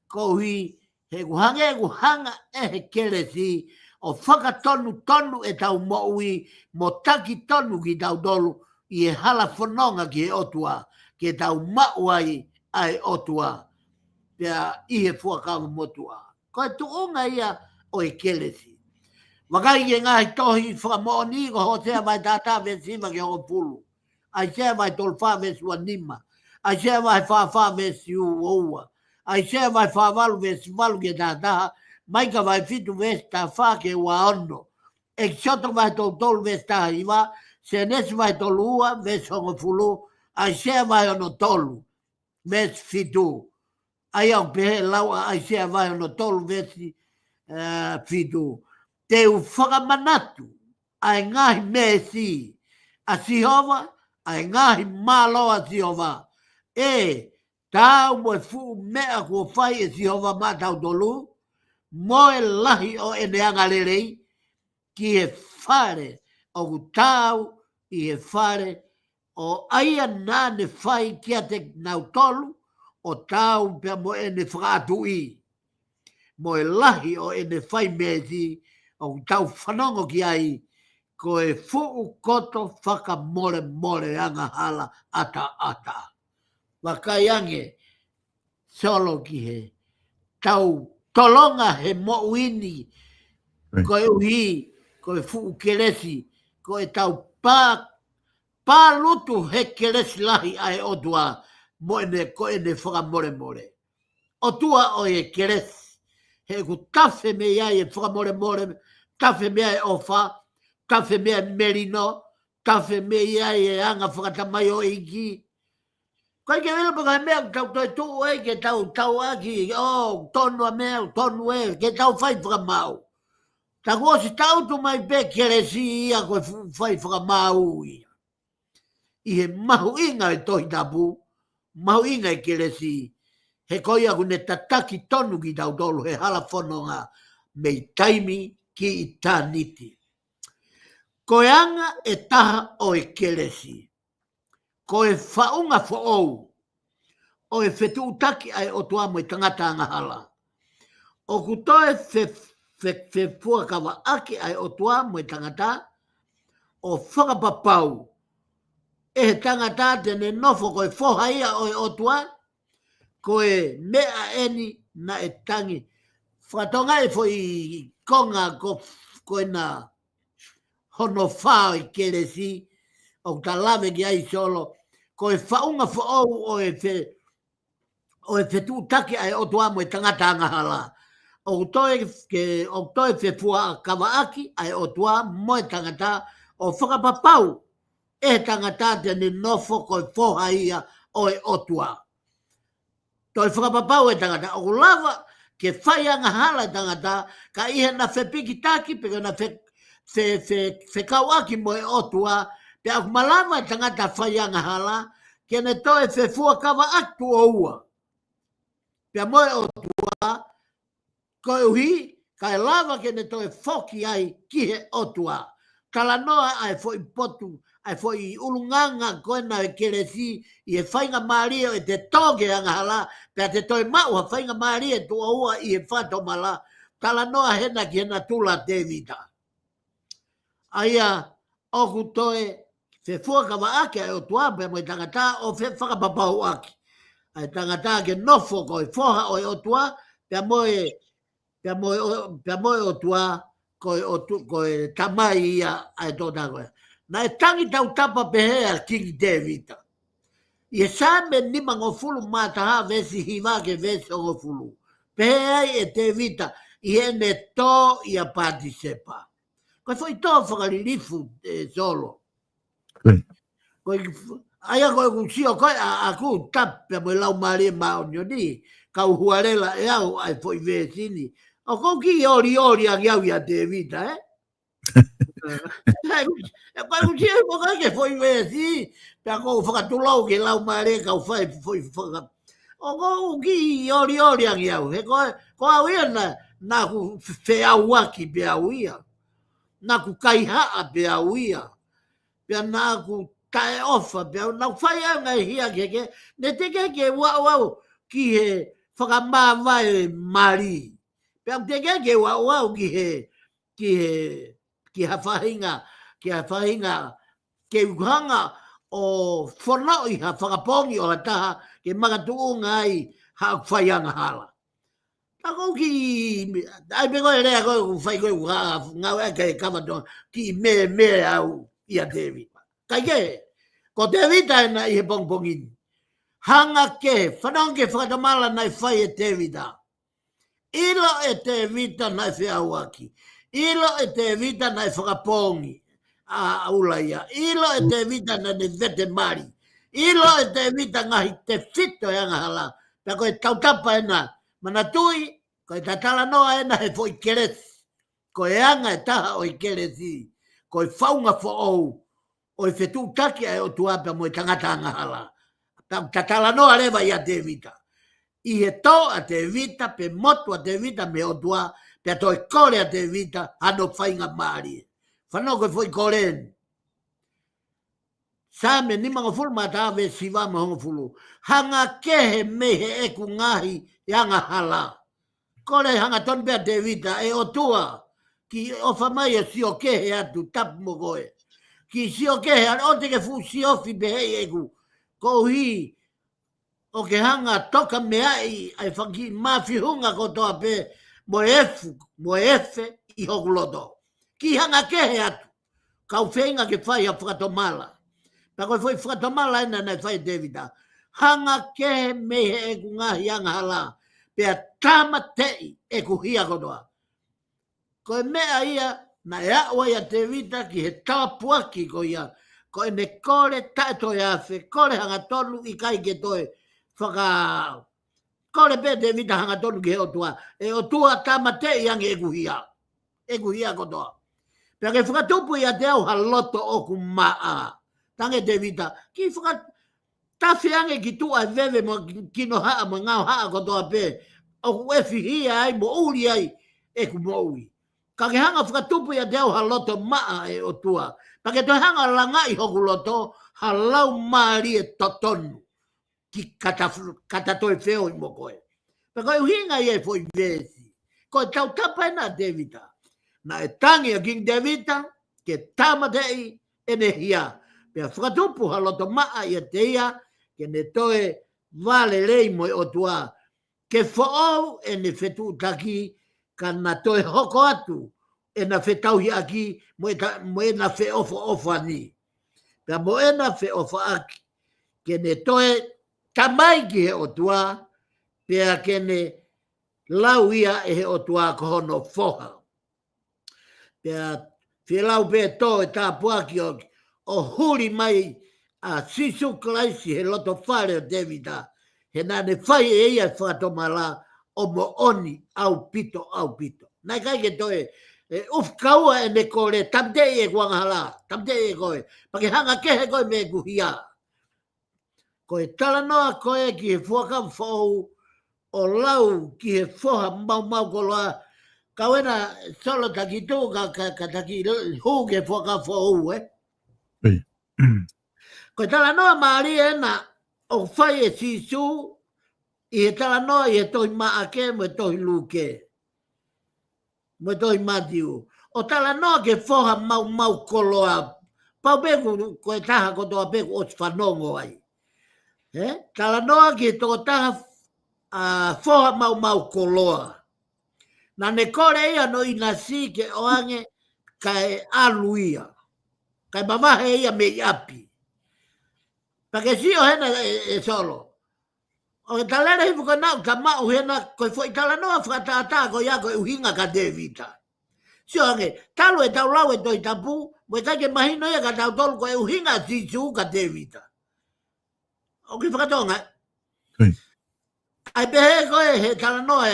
Ko hui he kuhanga e he keresi o whakatonu tonu e tau moui mo taki tonu ki tau dolu i e hala whanonga ki e otua, ki e tau mauai ai otua, pia i he fuakanga motua. Ko e tuunga ia o e kelesi. Wakai e ngai tohi whakamooni ko ho sea vai tata ve siva ki o pulu. Ai sea vai tolfa ve sua nima. Ai sea vai whawha ve siu oua. Ai sea vai whavalu ve sivalu ki tata. Maika vai fitu ve sta wha ke ua ono. E kioto vai tolu ve sta iwa. Se nesi vai tolu ua ve songo fulu. Ai sea vai ono tolu. Ve fitu. Ai au pehe laua ai sea vai ono tolu ve fitu. Te u whakamanatu. Ai ngahi me si. A sihova. Ai ngahi malo a sihova. E tau mo e fu mea kua whai e sihova matau tolu. Mo e lahi o e neanga lerei, ki e whare o tau i e whare o aia nane whai kia te nau tolu, o tau pia mo e ne whakatu i. Mo e lahi o e ne whai mezi, o tau whanongo ki ai, ko e fuu koto whaka more more anga hala ata ata. Wakai ange, solo ki he, tau tolonga he mo'uini, ko e uhi, ko e fuu kelesi, ko e tau pā lutu he kelesi lahi ai o tua, mo ene ko ene whaka more more. O tua o e kelesi, he ku tafe me iai e whaka more more, tafe me ai ofa, tafe me ai merino, tafe me iai e anga whakatamai o iki. Kai ke vela paka mea tau toi tu e ke tau aki, tonu a mea, tonu e, ke tau whai whakamau. Ta kua si tau tu mai pe keresi ia koe whai whakamau ia. I he mahu inga e tohi tapu, mahu inga e keresi, he koi aku ne tataki tonu ki tau tolu, he hala whanonga, mei taimi ki i taniti. Koe anga e taha o e keresi. Ko e whaunga whaou, o e whetu utaki ai o tua mo i tangata anga hala. O kutoe whe fuakawa aki ai o tua mo i tangata, o whakapapau, e he tangata tene nofo ko e whohaia o e o tua, ko e mea eni na e tangi. Whakatonga e fo i konga ko e na hono whao i keresi, o talave ki ai solo, ko e whaunga whaou o e whetu taki ai o tua mo e tangata anga hala. O toi whe fua kawaaki ai o tua mo e tangata o whakapapau e tangata tene nofo ko e whohaia o e o tua. Toi whakapapau e tangata o lava ke whai anga hala e tangata ka ihe na whepiki taki peka na whekauaki mo e o tua. Pe aku malama e tangata whaianga hala, ke ne toe whefua kawa atu o ua. Pe moe o tua, koe uhi, kai lava ke ne toe whoki ai ki he o tua. Tala noa ai fo i potu, ai fo i ulunganga koe na e keresi, i e whainga maria e te toge anga hala, pe te toe maua whainga maria tu o ua i e whato mala, tala noa hena ki hena tula te vita. Aia, oku toe, fe fuaka wa ake ai o tua pe mo i tangata o fe whakapapau aki. Ai tangata ke nofo ko i foha o tua pe mo o tua ko i tamai ia ai tō tākoe. Na e tangi tau tapa pehea King David. I e sā me nima ngofulu mātaha vesi hiva ke vesi o ngofulu. Pehea e David i e ne tō i a pāti sepa. Ko foi tō whakaririfu solo. Aia koe kusio koe a ku tape mo lau marie maonio ni kau huarela e au ai foi vesini o ko ki ori a ngiau ia Devita koe kusio ko ke foi vesi ta ko whakatulau ke lau marie kau fai foi whaka o ko ki ori a ngiau he ko au ia na ku wheau aki pe au ia na ku kaihaa pe au ia pe na ku tae ofa, pia nau whai anga hia keke, ne te keke wau ki he whakamāwai mari. Pia te keke wau ki he ki hawhahinga ke uhanga o whanau i ha whakapongi o taha ke magatuu ngai ha whaianga hala. Tako ki, ai me koe rea koe whai koe ngau e kei kamatonga ki me au i a David. Kai ke, ko David ai na i he pongpongini. Hanga ke, whanau ke whakatamala nai whai e David a. Ilo e David nai whiauaki. Ilo e David nai whakapongi. A ulaia. Ilo e David nai ne vete mari. Ilo e David ngahi te fito e anga hala. Pea koe tautapa e na. Mana tui, koe tatala noa e na he fo i keresi. Koe anga e taha o i keresi. Koe whaunga fo ou. O i whetu taki e o tuapa mo i tangata anga hala. Tatala noa rewa i a David. I he tō a David, pe motu a David me o tua, pe a toi kore a David, ano whainga maari. Whanau koe fwoi koren. Sa me ni manga fulu mata ave siwa ma honga fulu. Hanga kehe mehe e ku ngahi yanga hala. Kore hanga ton pe a David, e o tua, ki o whamai e si o kehe atu tapu mo koe. Ki si o kehe, o te ke fu si ofi behe e ku. Ko hi, o ke hanga toka mea i ai whanki mawhihunga ko toa pe mo efe i hokuloto. Ki hanga kehe atu, kau whenga ke whai a whakatomala. Pa koe whai whakatomala ena nei whai Davida. Hanga kehe mehe e ku ngahi anga hala, pe a tama tei e ku hia kotoa. Koe mea ia, na e awa ia Davida ki he tapuaki ko ia, koe ne kore tato e afe, kore hanga tonu i kai ke toe, whaka kore pe David hanga tonu ki he otua. E otua tamate iange e kuhia kotoa. Pea ke whakatupu i a te au haloto o ku maa. Tange David, ki tafi ange ki tua e veve mo kino haa mo ngau haa kotoa pe. O ku e whihia ai mo uri ai e ku mo ui. Ka ke hanga whakatupu i a te au haloto maa e otua. Pa ke toi hanga langa i hoku loto halau maari e totonu. Ki kata toi wheo i mo koe. Pa koe uhinga i e fwoi vesi. Koe tau tapa e na Davida. Na e tangi a King Davida, ke tamatei e ne hia. Pea whakatupu haloto maa i a teia, ke ne toe vale rei mo i otua. Ke whaou e ne whetu taki, ka na toe hoko atu, e na whetauhi aki, mo e na whe ofo ani. Pea mo e na whe ofo aki, ke ne toe tamai ki he otua, pea ke ne lau ia e he otua kohono foha. Pea whilau pe tō e tāpuaki o huri mai a sisu klaisi he loto whare o Davida. He nane whai e ia whatomala o mo oni au pito. Nai kai ke toe, uf kaua e ne kore, tamte e kuangahala, tamte e koe. Pake hanga kehe koe me kuhia. Koe tala noa koe ki he fuakam whou o lau ki he whoha mau koloa. Kawena solo taki tō ka taki hū ke fuaka whou Ei. Koe tala noa maari e na o whai e sisu i he tala noa i he tohi maake mo e tohi luke. Mo e tohi matiu. O tala noa ke whoha mau koloa. Pau peku koe taha kotoa peku o whanongo ai. Tala noa ki tō taha whoha mau koloa. Na ne kore ia no ina si ke oange kai aluia. Kai mamahe ia me iapi. Pake si o hena e solo. O talera hifu ka nau ka mau hena koe fo itala noa whakatata ko ia koe uhinga ka Davida. Si o ange, talo e tau lau e toi tapu, mo e kai ke mahino ia ka tau tolu koe uhinga si su ka Davida. O ki whakatonga? Ai pehe koe he tala noa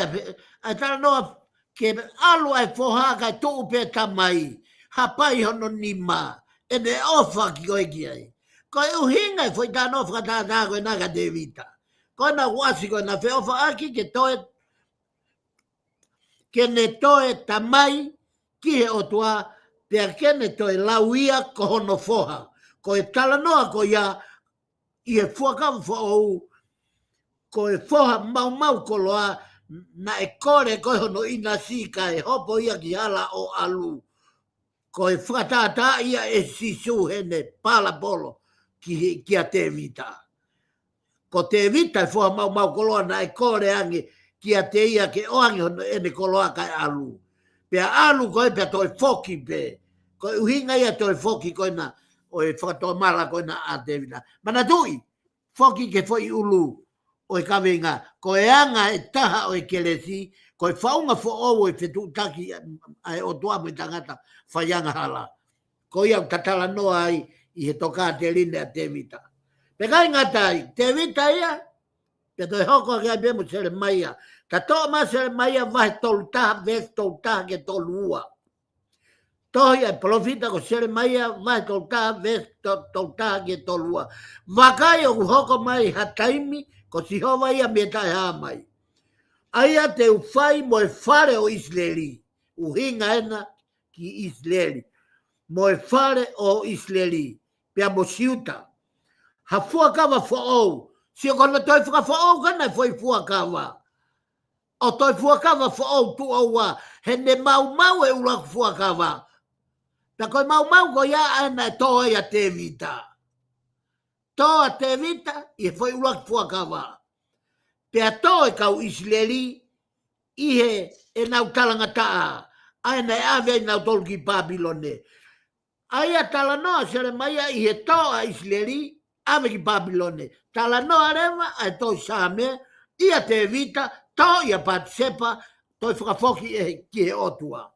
ai tala noa ke alu ai foha kai tō pe tamai, hapai hono nima, e ne ofa ki koe ki ai. Koe uhinga i fwoi tāno whakatata koe naka Davida. Koe na wasi koe na wheofa aki ke ne toe tamai ki he otua, pia ke ne toe lauia ko hono foha. Koe tala noa ko ia, i he fuakam whaou, koe foha mau koloa, na e kore koe hono ina sika e hopo ia ki ala o alu. Ko e whakatata ia e sisu hene pala polo ki a te vita. Ko te vita e fua mau koloa na e kore ange ki a te ia ke oange hono ene koloa kai alu. Pea alu koe pea toi foki pe. Ko uhinga ia toi foki koe na o e whakatoa mala koe na a te vita. Mana tui, foki ke foi ulu o e kawenga. Ko e anga e taha o e kelesi, ko e whaunga fo o e whetu taki ai o tua mo i tangata whaianga hala. Ko ia tatala noa ai i he toka te rinde a te vita. Pe kai ngatai, te vita ia, pe toi hoko ki ai bemu sere maia. Ta toa ma sere maia vahe tolu taha, ves tolu taha ke tolu ua. Tohi ai profita ko sere maia vahe tolu taha, ves tolu taha ke tolu ua. Wakai o hoko mai hataimi, ko si hova ia me tai haa mai. Aia te ufai mo e whare o Israeli. Uhinga ena ki Israeli. Mo e whare o Israeli. Pea mo siuta. Ha fuakawa whaou. Si o kona toi whaka whaou kana foi fuakawa. O toi fuakawa whaou tu au wa. He ne mau e ula fuakawa. Ta koi mau ko ia ana toa ia te vita. Toa te vita i foi ula fuakawa. Pea toi kau Israeli i he e nau talanga taa. Aina e ave nau tolu ki Babylone. Aia tala noa sere maia i he toa Israeli ave ki Babylone. Tala noa rewa ai toi same ia te vita to ia pat sepa toi whakafoki e ki he otua.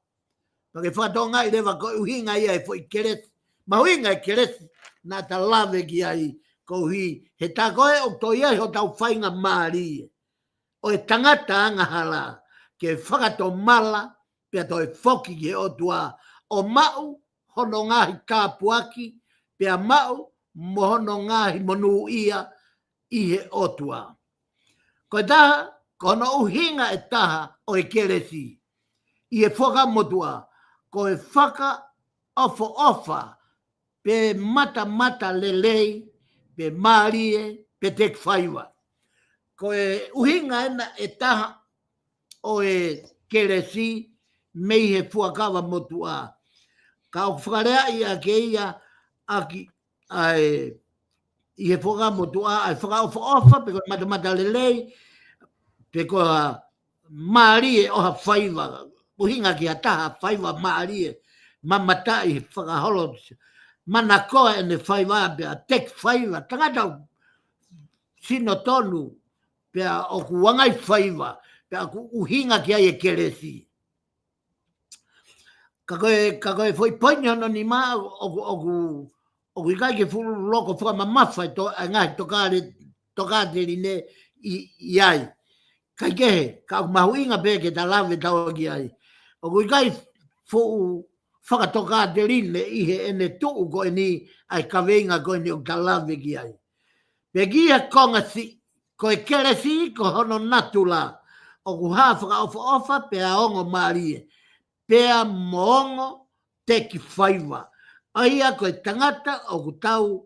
Pake whakatonga i rewa ko uhinga ia e foi keres. Ma uhinga e keres na ta lave ki ai ko uhi. He takoe o toi ai ho tau whainga maari. O e tangata anga hala ke whakato mala pia toi foki ki he otua. O mau hono ngahi kāpuaki, pia mau mohono ngahi monu ia i he otua. Ko taha, kono uhinga e taha o e keresi. I e whakamotua, ko e whaka ofa, pe mata lelei, pe marie, pe tek whaiwa. Ko e uhinga ena e taha o e keresi, mei he whakawa motua. Ka o whakarea ia ke ia aki ai i he whaka motua ai whaka ofa pe ko mata lelei pe ko maari e oha whaiva uhinga ki a taha whaiva maari e mamata i whaka holo mana koa ene whaiva pe a tek whaiva tangata sino tonu pe a o kuangai whaiva pe a uhinga ki ai e keresi. Ka koe foi poinyo no ni ma o kai ke fu loko fu ma mafa to nga tokare line i ai kai ke ka mahuinga be ke ta lave ta o ki ai o kai fu faka tokare line i he ene tu ko ni ai ka venga ko ni o ta lave ki ai pe gia konga si ko e kere si ko hono natula o ku ha faka ofa pe a ongo marie pea moongo te ki whaiwa. Aia koe tangata o ku tau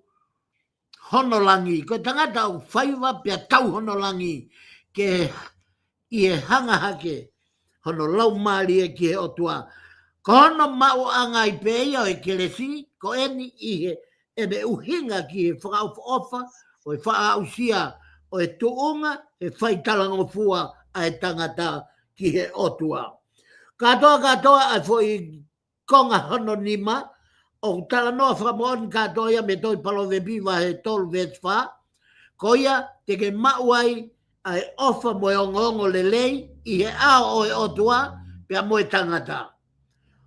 honolangi. Koe tangata o whaiwa pea tau honolangi. Ke i e hanga hake hono lau maari e ki he otua. Ko hono mau anga i peia o e keresi, ko eni i he ebe uhinga ki he whakaofa o e whaausia o e tuunga e whaitalango fua a e tangata ki he otua. Katoa ai foi konga hono nima o tala noa whakamon katoa ia me toi palo vebiwa he tolu vesfa ko ia te ke mauai ai ofa mo e ongo lelei i he ao o e otua pia mo e tangata.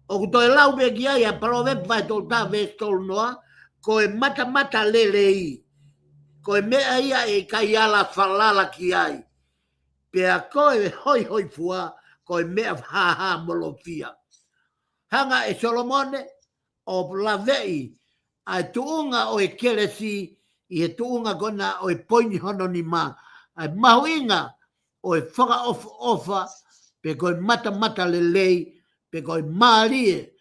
O toi lau me ki ai a palo vebiwa he tolu ta ves tolu noa ko e mata lelei ko e mea ia e kai ala whalala ki ai pia ko e hoi fua ko e mea ha molofia. Hanga e Solomone o lavei ai tuunga o e keresi i he tuunga kona o e poini hono ni ma. Ai mahuinga o e whaka ofa pe koe mata lelei pe koe maarie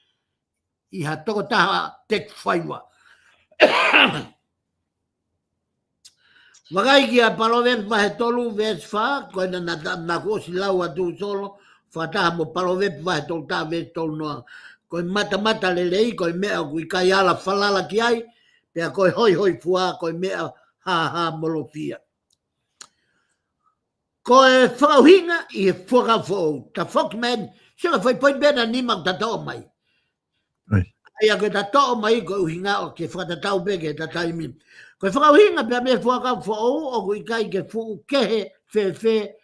i ha toko taha tek whaiwa. Wagai ki a palovet va he tolu ves fa, ko na ko si lau atu solo, fa ta mo palovet va he tolu ta ves tolu noa. Ko mata lei, ko mea kui kai ala falala ki ai, pea ko hoi fua, ko mea ha molofia. Ko e whakauhinga i e whakafou. Ta whakmen, sila whai poin bena ni mau tatao mai. Ai a koe tatao mai ko uhinga o ke whakatatau beke tataimi. Ko e whakauhinga pia me whakafou o kui kai ke fu kehe fe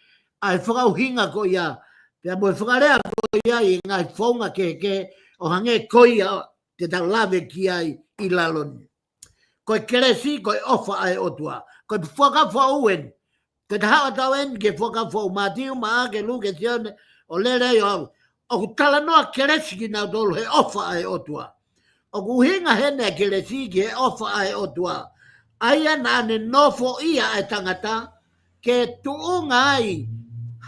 ai whakauhinga ko ia. Pia mo e whakarea ko ia i ngai whaunga ke o hange koia te tau lave ki ai i laloni. Ko e keresi ko e ofa ai otua. Ko e whakafou en. Ke te hawa tau en ke whakafou mātiu maa ke luke tione o lere i au. O ku tala noa keresi ki nau tolu he ofa ai otua. O ku hinga hene keresi ki he ofa ai otua. Aia na ane nofo ia ai tangata ke tuunga ai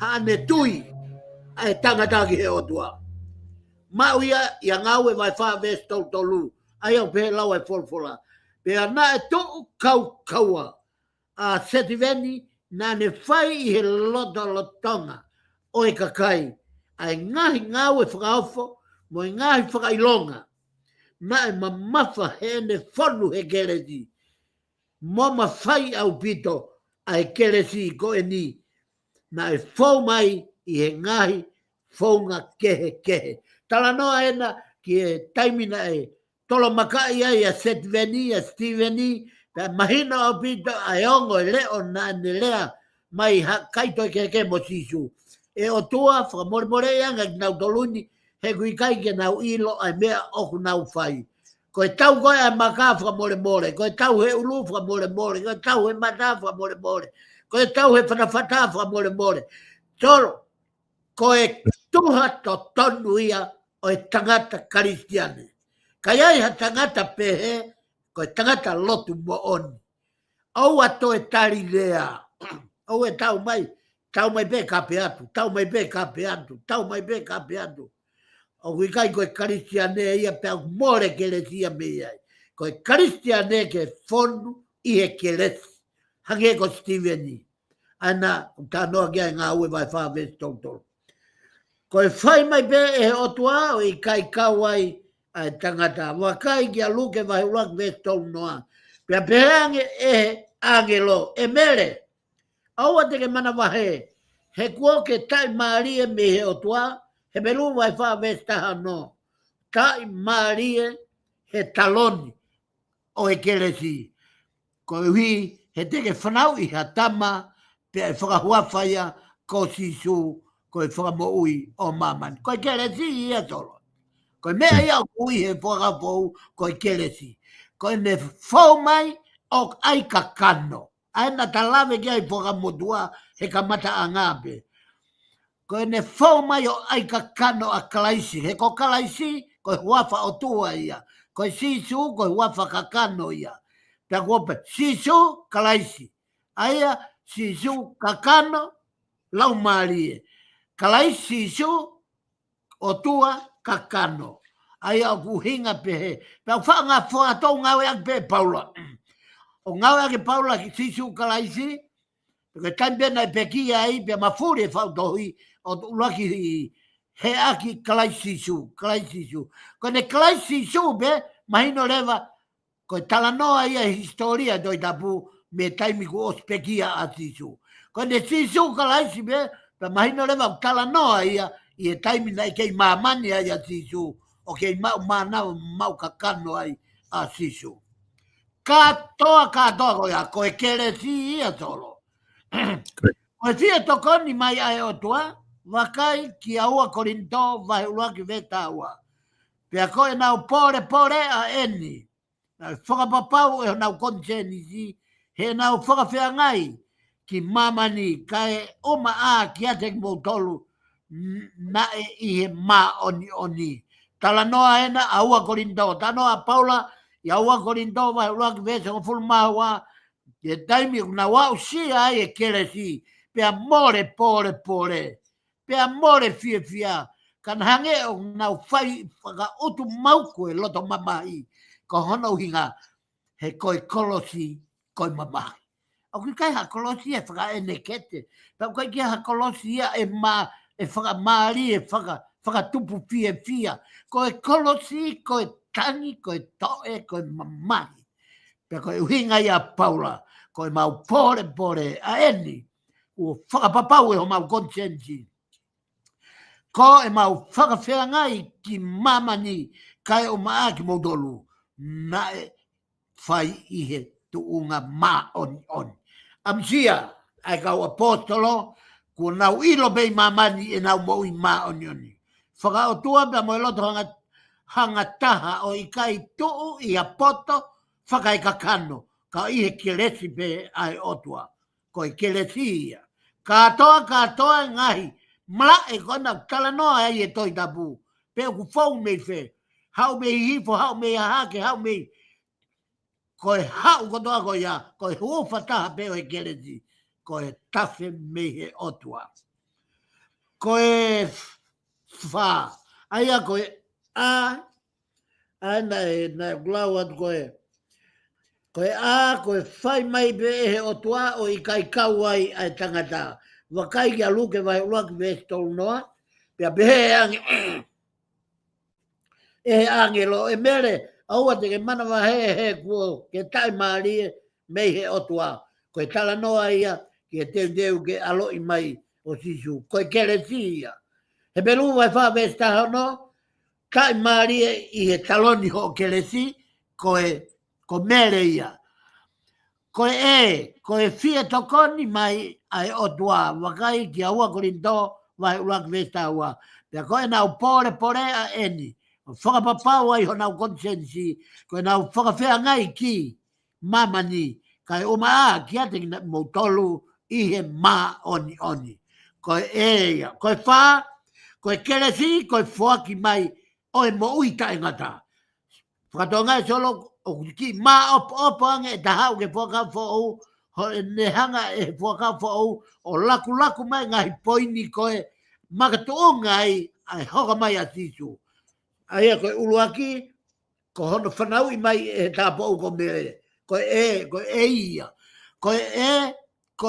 hane tui ai tangata ki he otua. Mau ia ngau e vai wha ves tolu. Aia o pehe lau ai folfola. Pea na e tou kaua a setiveni na ne whai i he lotonga o e kakai. Ai ngahi ngau e whakaofo, mo e ngahi whakailonga. Na e mamafa he ne whonu he keresi. Mo ma whai au pito ai keresi ko e ni. Na e whau mai i he ngahi whaunga kehe. Tala noa ena ki e taimina e tolo makai ai a Setveni, a Steveni, pe mahina o pito ai ongo e leo na ne lea mai kaito ke mo sisu. E o tua whakamoremore anga ki nau toluni he kui kai ke nau ilo ai mea oku nau whai. Ko e tau koe ai maka whakamoremore, ko e tau he ulu whakamoremore, ko e tau he mata whakamoremore, ko e tau he whanawhata whakamoremore. Tolo, ko e tuha to tonu ia o e tangata karistiane. Kai ai ha tangata pehe, ko e tangata lotu mo oni. Au ato e tari lea. Au e tau mai be kape atu, tau mai be kape atu. O kui kai ko e karistiane ia pe au more kelesia me iai. Ko e karistiane ke fonu i he kelesi. Hange ko Steveni. Ana, tanoa kia ngā ue vai whāwes tōtoro. Ko e whai mai be e otua o i kai kawai ai tangata. Wa kai kia luke vai urak ves tōu noa. Pea pehange e angelo, e mere. Aua te ke mana wahe. He kua ke tai maarie me he otua. He pelu vai whāwes taha no. Tai maarie he taloni o e keresi. Ko hui he teke whanau i ha tama pe e whakahuawhaia ko sisu ko e whakamoui o mamani. Ko e keresi ia tolo. Ko e mea ia ui he whakapou ko e keresi. Ko e ne whau mai o ai ka kano. Aina talawe kia i whakamotua he kamata a ngāpe. Ko e ne whau mai o ai ka kano a kalaisi. He ko kalaisi ko e huafa o tua ia. Ko e sisu ko e huafa ka kano ia. Pea kuope, sisu kalaisi. Aia sisu kakano lau maarie. Kalaisi sisu o tua kakano. Aia o kuhinga pehe. Pea whaanga whaatou ngawe ak pehe Paula. O ngawe ake Paula ki sisu kalaisi. Pea tampena e pekia ai pea mafuri e whautohui. O ulaki he aki kalaisi sisu. Ko ne kalaisi sisu be mahino lewa. Ko tala noa ia historia doi tapu me taimi ku ospekia a sisu. Ko ne sisu kalaisi be, pa mahino lewa tala noa ia, i e taimi nai kei mamani ai a sisu, o kei mau kakano ai a sisu. Katoa ko ia, ko e keresi ia tolo. Ko e fia tokoni mai ai o tua, wakai ki aua korinto vai uluaki veta aua. Pea ko e nau pore a eni. Whakapapau e nau konsenisi, he nau whakawhiangai ki mamani kai oma a ki atek mō tolu na e i he mā oni. Tala noa ena a ua korinto, ta noa Paula i a ua korinto vai uaki vese o fulmaua, e taimi na wau si ai e keresi, pea more pore, pea more fia, kan hange o nau whai whaka utu mauku e loto mamai. Ko hono hinga he koe kolosi koe mamahi. o ki kai hakolosi e whaka ene kete. Pau kai ki hakolosi e whaka maari e whaka tupu fia. Ko e kolosi, ko e tangi, ko e toe, ko e mamari. Pea ko e uhinga ia paula, ko e mau pore a eni. O whakapapau e ho mau konsensi. Ko e mau whakawhea ngai ki mamani kai o maa ki maudolu. Na e whai ihe tu unga ma on. Amsia, ai kau apostolo, ko nau ilo bei mamani e nau mo i ma onioni. Whaka o tua bea mo e loto hanga taha o i kai tuu i apoto, whaka i kakano. Ka ihe kelesi be ai otua. Ko i kelesi ia. Katoa ngahi. Mla e kona tala noa ai e toi tapu. Pe ku fau mei fe. Hau mei hifo, hau mei hake, hau mei. Ko e hau kotoa ko ia. Ko e huofa taha pe o e kelesi. Ko e tafe mei he otua. Ko e wha. Aia ko e a. Aina e na glau atu ko e. Ko e a, ko e whai mai pe e he otua o i kai kau ai ai tangata. Wakai ki aluke vai uaki vesi tolu noa. Pea pehe ange. E angelo e mere. Aua te ke mana wa he kuo. Ke tai maari mei he otua. Ko e tala noa ia. Ke teu ke alo i mai o sisu. Ko e kere si ia. He pelu vai wha vesi taha no. Tai maari i he taloni ho kere si. Ko mere ia. Ko e fia tokoni mai ai otua, wakai ki aua korinto, vai uak vesta ua. Pea ko e nau pore a eni, whakapapau ai ho nau konsensi, ko e nau whakawhea ngai ki mamani, kai o maa ki ate ki mo tolu i he ma oni. Ko e ia, ko e wha, ko e keresi, ko e whoaki mai, o e mo uita e ngata. Whakatoa ngai solo, o ki ma opo ange e tahau ke whaka whau, ho ne hanga e whaka whau, o laku mai ngai poini koe, makatoonga ai hoka mai a sisu. Aia koe uluaki, ko hono whanau i mai e tāpou ko me, ko e ia. Ko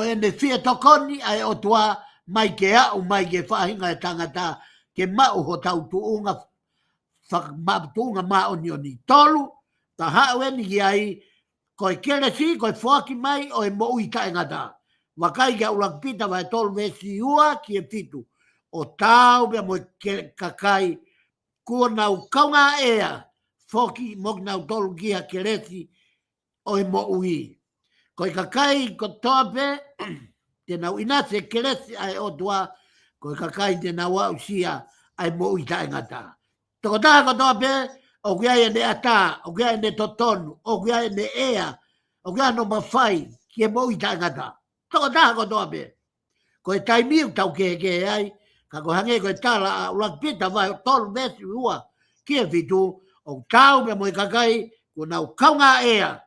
e ne fia tokoni ai o tua mai ke au mai ke whahinga e tangata, ke mau ho tau tuunga, tuunga ma onioni. Tolu, ta hao eni ki ai, ko e kere si, ko e whaki mai, o e mo uita e ngata. Wakai kia ulak pita vai tolu vesi ua ki e fitu. O tau bea mo e kakai, kua nau kaunga ea, whoki mo nau tolu kia keresi, o e mo ui. Ko e kakai ko toape, te nau inase keresi ai o tua, ko e kakai te nau au sia, ai mo uita e ngata. Toko taha ko toape, o kia e ne ata, o kia e ne totonu, o kia e ne ea, o kia no mawhai, ki e mo i tangata. Toko taha ko toape. Ko e taimiu tau ke ai, ka ko hange ko e tala, ulak pita vai, tolu mesi ua, ki e fitu, o tau me mo i kakai, ko nau kaunga ea,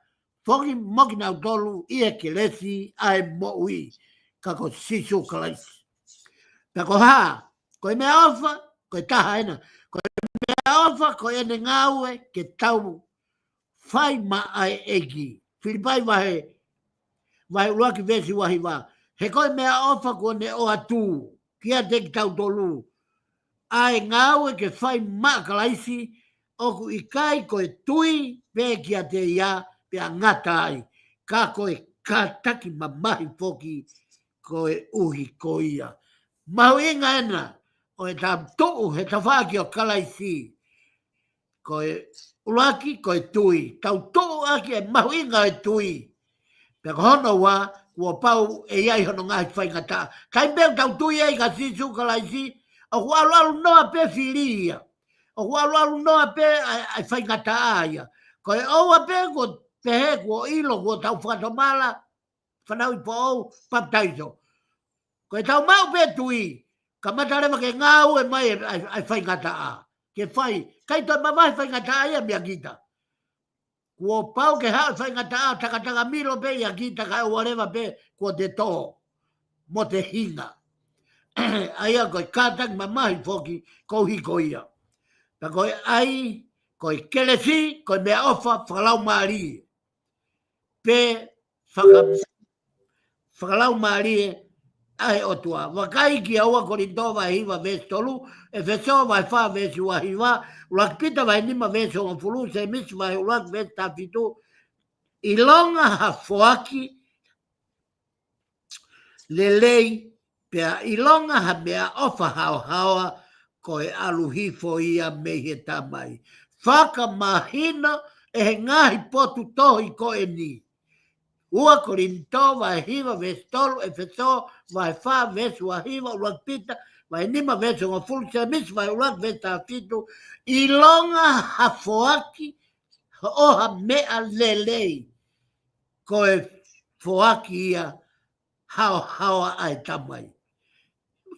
whoki moki nau tolu, i e kelesi, ai mo ui, ka ko sisu kalaisi. Ka ko ha, ko e mea ofa, ko e taha ena, Alfa ko ene ngaue ke tau fai ma ai egi. Filipai vai uaki vesi wahi wa. He koe mea ofa ko ne o atu. Kia te ki tau tolu. Ai ngaue ke fai ma kalaisi. Oku i kai ko e tui pe kia te ia pe a ngata ai. Ka ko e kataki ma mahi foki ko e uhi ko ia. Mahu inga ena. O e tam tuu he tawhaki o kalaisi. Ko e ulaki, ko e tui. Tau tō aki e mahuinga e tui. Pea ko hono wa, kua pau e iai hono ngahi whaingata. Kai mbeu tau tui ei ka sisu ka laisi, o kua alu noa pe filia. O kua alu noa pe ai whaingata aia. Ko e oua pe ko pehe kua ilo kua tau whatomala, whanau i po au, paptaiso. Ko e tau mau pe tui, ka matarema ke ngau e mai ai whaingata a. Ke whai, kai toi mamai whaingata aia mea kita. Kua pau ke hao whaingata a, takataka milo pe ia kita kai wareva pe kua te tō, mo te hinga. Aia koi kātaki mamai whoki kouhi ko ia. Ta koi ai, koi kelesi, koi mea ofa whalau maari. Pe whakalau maarie ai o tua. Wakai ki aua Korinto vai hiva ves tolu, e feso vai wha ves ua hiva, uak pita vai nima ves o fulu, se mis vai uak ves tapitu, I longa ha foaki le lei, pea I longa ha mea ofa hao hawa, ko e aluhifo ia mehe tamai. Whaka mahina e he ngahi potu tohi ko e ni. Ua Korinto vai hiva ves tolu e feso vai wha ves ua hiva uak pita vai nima ves o fulu se mis vai uak ves ta fitu I longa ha foaki o ha mea lelei ko e foaki ia hao ai tamai.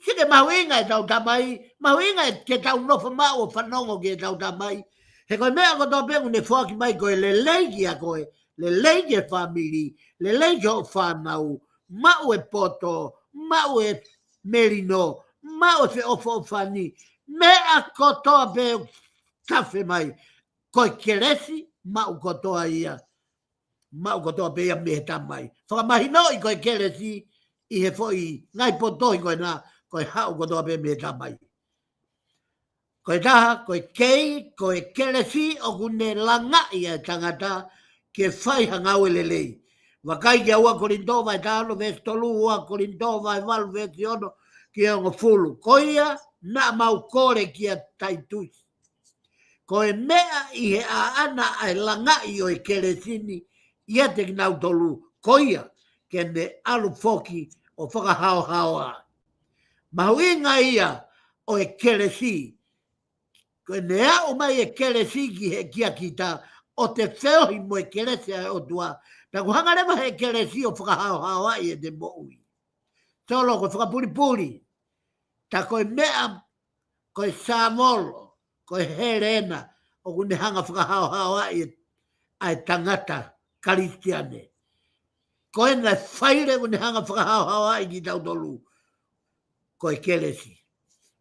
Sine mawinga e tau tamai, mawinga e ke tau nofa mao o whanongo ke tau tamai. He koe mea ko tau pengu ne foaki mai koe le leiki a koe, le leiki e family, le leiki o whanau, mau e poto, mau e merino, mau e ofo fani, mea kotoa pe tafe mai, koe keresi, mau kotoa ia, mau kotoa pe ia me tamai. Whakamahino I koe keresi, I he foi, ngai potoi koe nā, koe hau kotoa pe me tamai. Koe taha, koe kei, koe keresi, o kune langa ia tangata, ke whai hangau e lelei. Wakai kia ua Korinto vai tālo, ves tolu ua Korinto vai walu ves iono, kia ongo fulu. Koia, na mau kore kia taitusi. Koe mea I he a ana ai langa I o e keresini, ia te kinau tolu. Koia, ke ne alu foki o whakahao haoa. Mahuinga ia o e keresi, koe nea o mai e keresi ki he kia kita, o te wheohi mo e keresi o tua, pia ku hangarewa he keresi o whakahao haoa I e te moui. Tolo koe whakapuripuri, ta koe mea, koe Samolo, koe Helena, o kune hanga whakahao haoa I ai tangata karistiane. Koe na whaire kune hanga whakahao haoa I ki tau tolu. Koe keresi.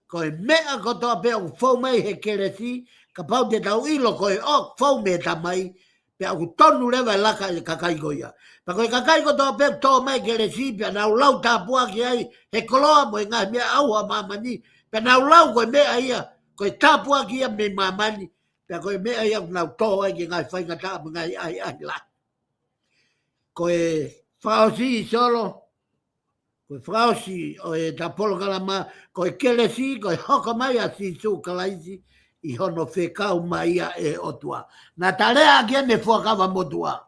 Koe mea kotoa pea ku whau mai he keresi, ka pau te tau ilo koe o whau me tamai, pea ku tonu lewa e laka e kakaiko ia. Pa koe kakaiko toa pea toa mai keresi, pea nau lau tāpua ki ai, he koloa mo e ngai mea aua mamani, pea nau lau koe mea ia, koe tāpua ki ia me mamani, pea koe mea ia nau toa ai ki ngai whainga tāpu ngai ai la. Koe whaosi I solo, koe frausi o e tapolo kalama, koe kelesi, koe hoko mai a sisu kalaisi, I hono whekau mai a e otua. Nā tarea kia me whakawa motua.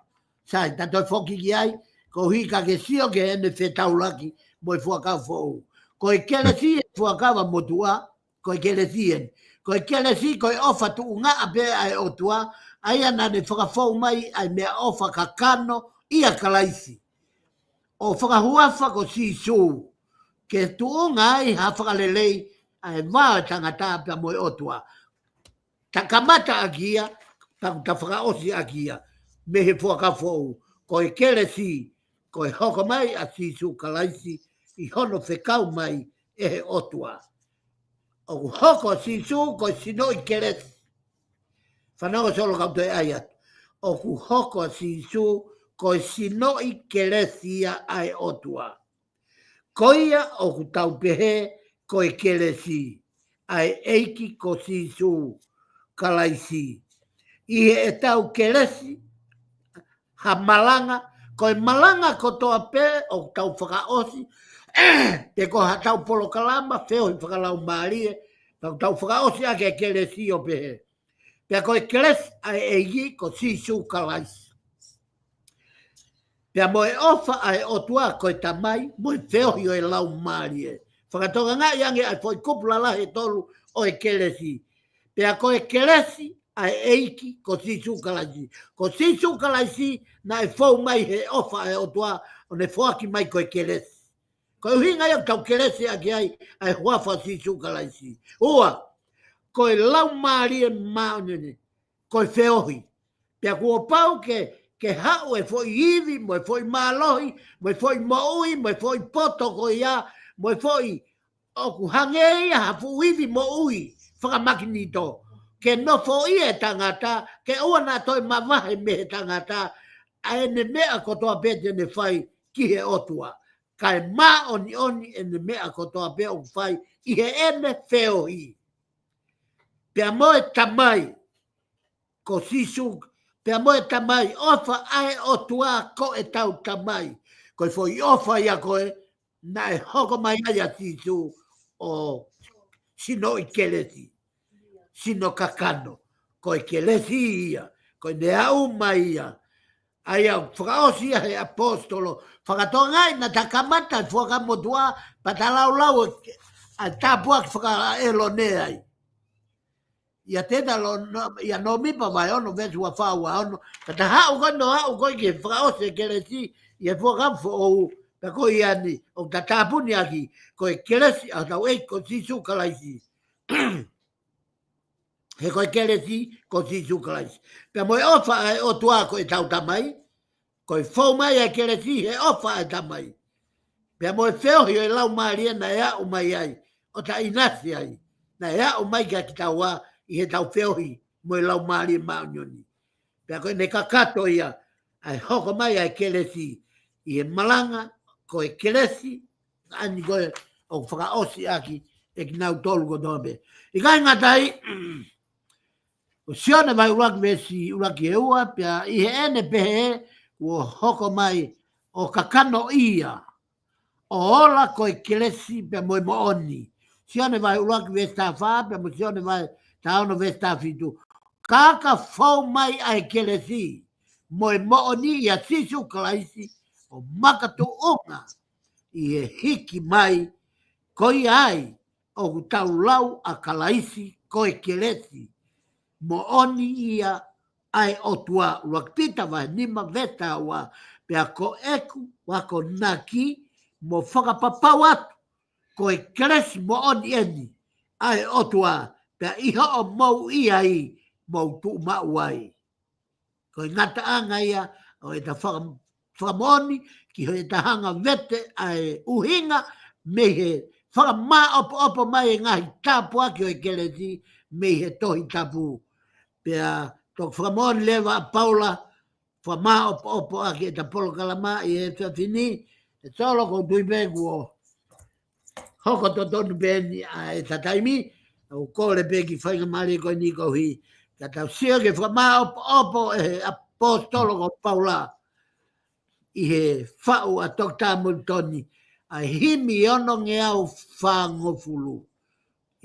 Sai, tatoi whoki ki ai, ko hika ke sio ke ene whetaulaki, mo e whakau whou. Koe kelesi e whakawa motua, koe kelesi en. Koe kelesi, koe ofa tu unga ape a e otua, ai ana ne whakawhou mai, ai mea ofa kakano, ia kalaisi. O whakahuafa ko sisu, ke tuunga ai ha whakalelei, ai maa tangata pia moe otua. Ta kamata agia, ta whakaosi agia, me he whakawhou, ko e keresi, ko e hoko mai a sisu kalaisi, I hono whekau mai e he otua. O hoko sisu, ko sino I keresi. Whanau solo kautoe ai atu. O ku hoko sisu, ko sino I keresia ai otua. Koia o ku taupehe ko e keresi, ai eiki ko sisu kalaisi. Ihe e tau keresi, ha malanga, ko e malanga ko toa pe o tau whakaosi, te ko ha tau polo kalama, feo I whakalau maarie, tau whakaosi a ke keresi o pehe. Pea ko e keresi ai eiki ko sisu kalaisi. Pea mo e ofa ai otua koe tamai, mo e wheohi o e lau maarie. Whakatonga ngā iange ai foi kupula lahe tolu o e keresi. Pea ko e keresi ai eiki ko sisu kalaisi. Ko sisu kalaisi na e whau mai he ofa ai otua o ne whoaki mai ko e keresi. Ko e hinga ia tau keresi aki ai huafa sisu kalaisi. Ua, ko e lau maarie maonene, ko e wheohi. Pea kua pau ke hau e foi iwi, mo e foi malohi, mo e foi moui, mo e foi poto ko ia, mo e foi o ku hangei ha fu iwi moui, whakamakini to. Ke no foi e tangata, ke ua nā toi mavahe me he tangata, a ene mea kotoa pete ne whai ki he otua. kai ma oni e ne mea ko toa pe o fai i he ene feo i. Pea moe tamai ko sisu, pea moe tamai ofa ai o tua ko e tau tamai. Ko i foi ofa ia koe na e hoko mai ai a sisu o sino i kelesi, sino kakano. Ko i kelesi ia, ko i ne au mai ia. Ai au whakaosi he apostolo, whakatoa ngai na takamata whakamotua patalau a tapua whaka elo ne ai. Ia teta lo, ia no mipa vai ono vesu a whaua ono, kata hau koi ke whakaosi kelesi, ia whakamfo ou, ka koi ani, o ta tapuni aki, koi kelesi a tau ko sisu kalaisi. He koi kelesi ko sisu kalaisi. Pea moe ofa o tua ko e tau tamai, koi fau mai e kelesi he ofa e tamai. Pea moe feo hio e lau maaria na ea o mai ai, o ta inasi ai, na ea o mai kia ki taua i he tau feo hi, moe lau maaria maunioni. Pea koe ne kakato ia, ai hoko mai ai kelesi, i he malanga, ko e kelesi, ani koe o whakaosi aki, e ki nau tolu ko tobe. I kai ngatai, o sione vai uraki vesi uraki eua, pia i he ene pehe, o hoko mai o kakano ia, o ola ko e kelesi pia moe mooni. Sione vai uraki vesi ta wha, pia mo sione vai ta ono vesi ta fitu. Kaka fau mai ai kelesi, moe mooni ia sisu kalaisi, o makatu unga, i he hiki mai, koi ai, o tau lau a kalaisi, ko e kelesi, mo oni ia ai otua uakpita vai nima veta wa pea ko eku wako naki mo whakapapau atu ko e kelesi mo oni eni ai otua pea iho o mau ia i mau tu mau ai. Ko i ngata anga ia o e ta whakamoni ki ho e ta hanga vete ai uhinga me he whakama opo mai e ngahi tapua ki o e kelesi me he tohi tapu. Pea tok whakamon lewa a Paula, whama opo aki e ta polo kalama i e whiawhini, e tolo ko tui pēku o hoko to tonu pēni a e tataimi, o kore pēki whainga mari ko ni ko hi, ka tau sio ke whama opo e apostolo ko Paula, i he whau a tok tāmu toni, a himi ono nge au whangofulu,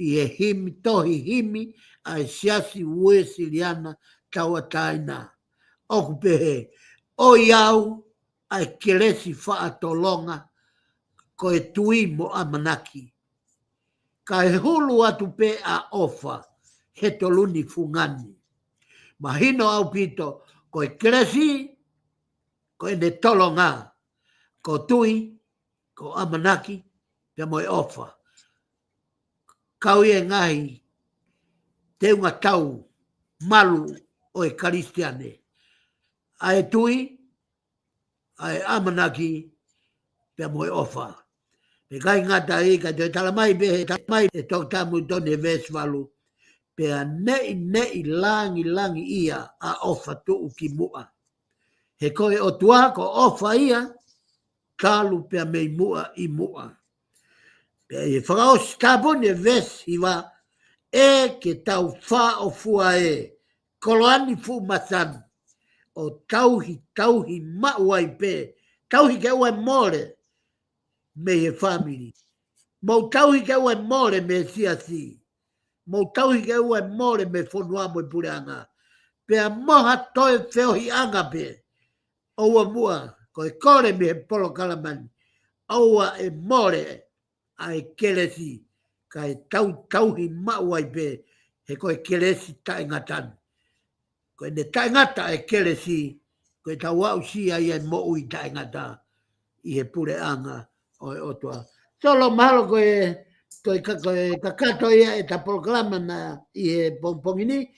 i e himi, tohi himi, ai siasi ue siliana taua taina. Oku pehe, o iau ai kelesi wha tolonga ko e tui mo amanaki. Ka e hulu atu pe a ofa, he toluni fungani. Mahino au pito, ko e kelesi, ko e ne tolonga, ko tui, ko amanaki, pe mo e ofa. Kau e ngahi, te unga tau malu o e karistiane. Ai tui, ai amanaki, pia moe ofa. Pe kai ngata i, ka te talamai pe, talamai e tok tamu tone vesvalu, pia nei langi ia a ofa tu uki mua. He koe o tua ko ofa ia, kalu pia mei mua i mua. Pia e whakaos tapone ves hiwa, e ke tau wha o fua e, koloani fu masan, o tauhi mauai pe, tauhi ke ue more me he family, mau tauhi ke ue more me siasi, mau tauhi ke ue more me whonuamo i pureanga, pea moha toe whiohi anga pe, oua mua, ko e kore me he polo kalamani, oua e more ai kelesi, ka e tauhi mauai pe, he koe kelesi tae ngatani. Ko e ne tae ngata e kelesi, ko e tau au si ai e mo ui tae ngata, i he pure anga o e otua. Solo mahalo ko e kakato ia e ta programa na i he pongini,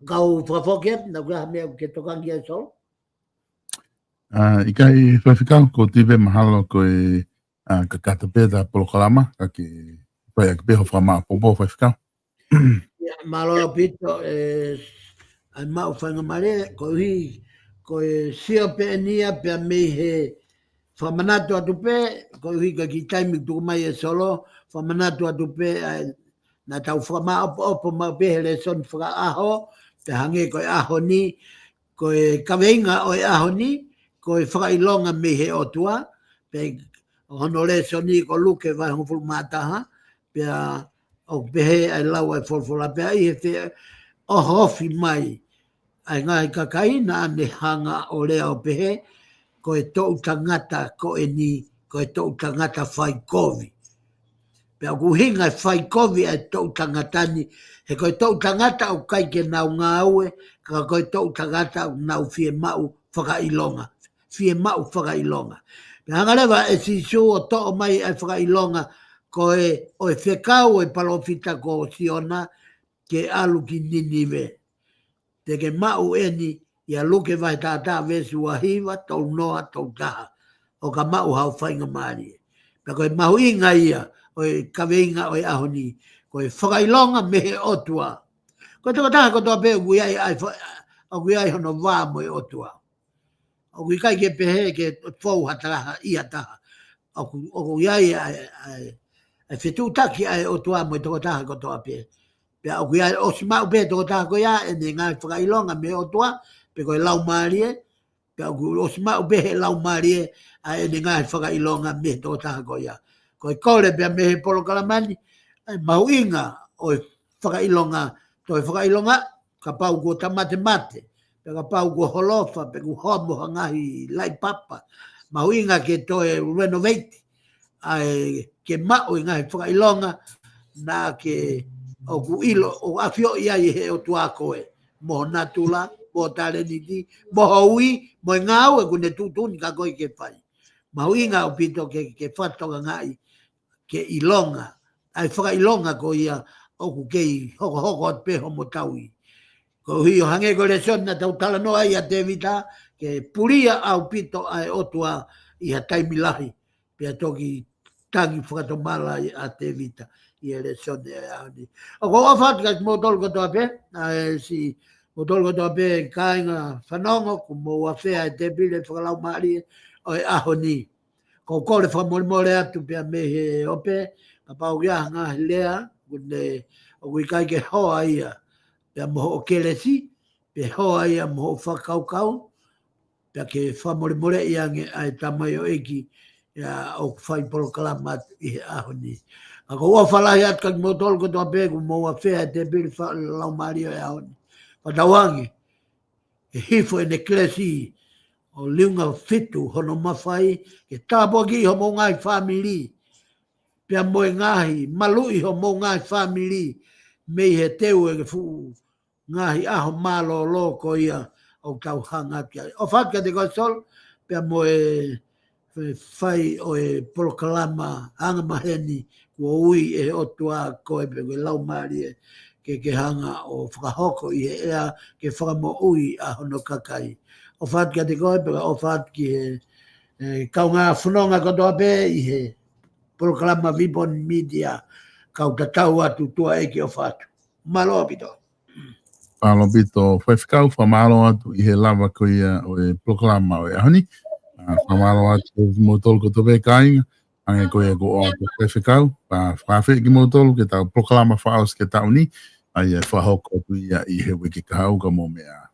kau whafokia, na kua mea ke tokangi ai solo. I kai whawhikau ko tiwe mahalo ko e kakato pēta polokalama, ka ki whai a peho whama popo whawhikau. Malo pito ai mau whanga mare, ko e sio pe enia pe me he whamanatu atu pe, ko hika ki taimi tuku mai e solo, whamanatu atu pe, na tau whama opo ma pehere son whaka aho, te hange koe aho ni, koe kaweinga o e aho ni, koe whakailonga me he otua, pe hono le soni ko luke vai hongfulu mataha, pe o pehe ai lau ai folfola, pe ai he te ohofi mai, ai ngai kakai na ane hanga o lea o pehe, koe tau tangata koe ni, koe tau tangata whai kovi. Pea kuhinga whai kovi ai tau tangatani, he koe tau tangata o kai ke nau ngā aue, ka koe tau tangata o nau fie mau whakailonga. Fie mau whakailonga. Pea hangarewa e si su o to'o mai ai whakailonga, koe o e whekau e palofita ko siona, ke alu ki Ninive. Te ke mau eni, ia luke vai tātā vesu a hiwa, tau noa, tau taha. O ka mau hau whainga maari. Pea koe mahu inga ia, o e kaweinga o e ahoni, koe whakailonga mehe otua. Koe toka taha kotoa pe o kui ai hono wā mo e otua. O kui kai ke pehe ke fau hataraha ia taha. O kui ai whetu taki ai otua mo e toka taha kotoa pe. Pea o kui ai o si mau pe toka taha koe ia, e ne ngai whakailonga mehe otua, pe koe lau maarie, pe o si mau pehe lau maarie, e ne ngai whakailonga mehe toka taha koe ia. Koe kore pia mehe polo kalamani, mau inga o whakailonga, toi whakailonga, ka pau ko tamate mate, pe ka pau ko holofa, pe ku homo hangahi lai papa, mau inga ke toi renovate, ai ke mau inga whakailonga, na ke o ku ilo, o afio ia i he o tua koe, mo natula, mo tale niti, mo hui, mo ngau e kune tutuni ka koe ke whai. Mau inga o pito ke whatonga ngai, ke ilonga, ai whakailonga ko ia oku kei hoko at peho mo taui. Ko hio hange ko le sona tau tala noa ia te vita, ke puria au pito ai otua ia taimilahi, pia toki tangi whakatomala a te vita, ia le sona ia ani. O ko whaatika mo tolu katoa pe, si mo tolu katoa pe kāinga whanongo, ko mo wawhea e te pile whakalau maari, o e aho ni. Ko kore whamole atu pia mehe ope, ka pau ia ngā lea, kune o kui kai ke hoa ia, pia moho o kelesi, pia hoa ia moho whakaukau, pia ke whamole ia nge ai tamai o eki, ia o whai polo kalamat i he aho ni. Ako ua whalahi atu kaki mo tolu kotoa pēku, mo ua whea te pili lau maari o e aho ni. Patawangi, e hifo e neklesi, o liunga fitu hono mawhai, ke tāpua ki ho mo ngai whamili, pia moe ngahi, malui ho mo ngai whamili, mei he teu e fu ngahi aho malo loko ia, o tau hanga kia. O whatka te koe sol, pia moe whai o e polokalama hanga maheni, kua ui e otua koe pe koe lau maari e, ke hanga o whakahoko i he ea, ke whakamo ui a hono kakai. O whatka te koe, peka o whatki he kau ngā whanonga kotoa pe i he Polokalama Vipon Media, kau tatau atu tua eke o whatu. Malo apito. Malo apito, whaiwhikau, whamalo atu i he lava ko ia o e Polokalama o e ahoni. Whamalo atu mo tolu koto pe kāinga, ange ko ia ko o atu whaiwhikau, whawhi ki mo tolu ke tau Polokalama whaos ke tau ni, ai e whahoko atu ia i he wiki kahau ka mo mea.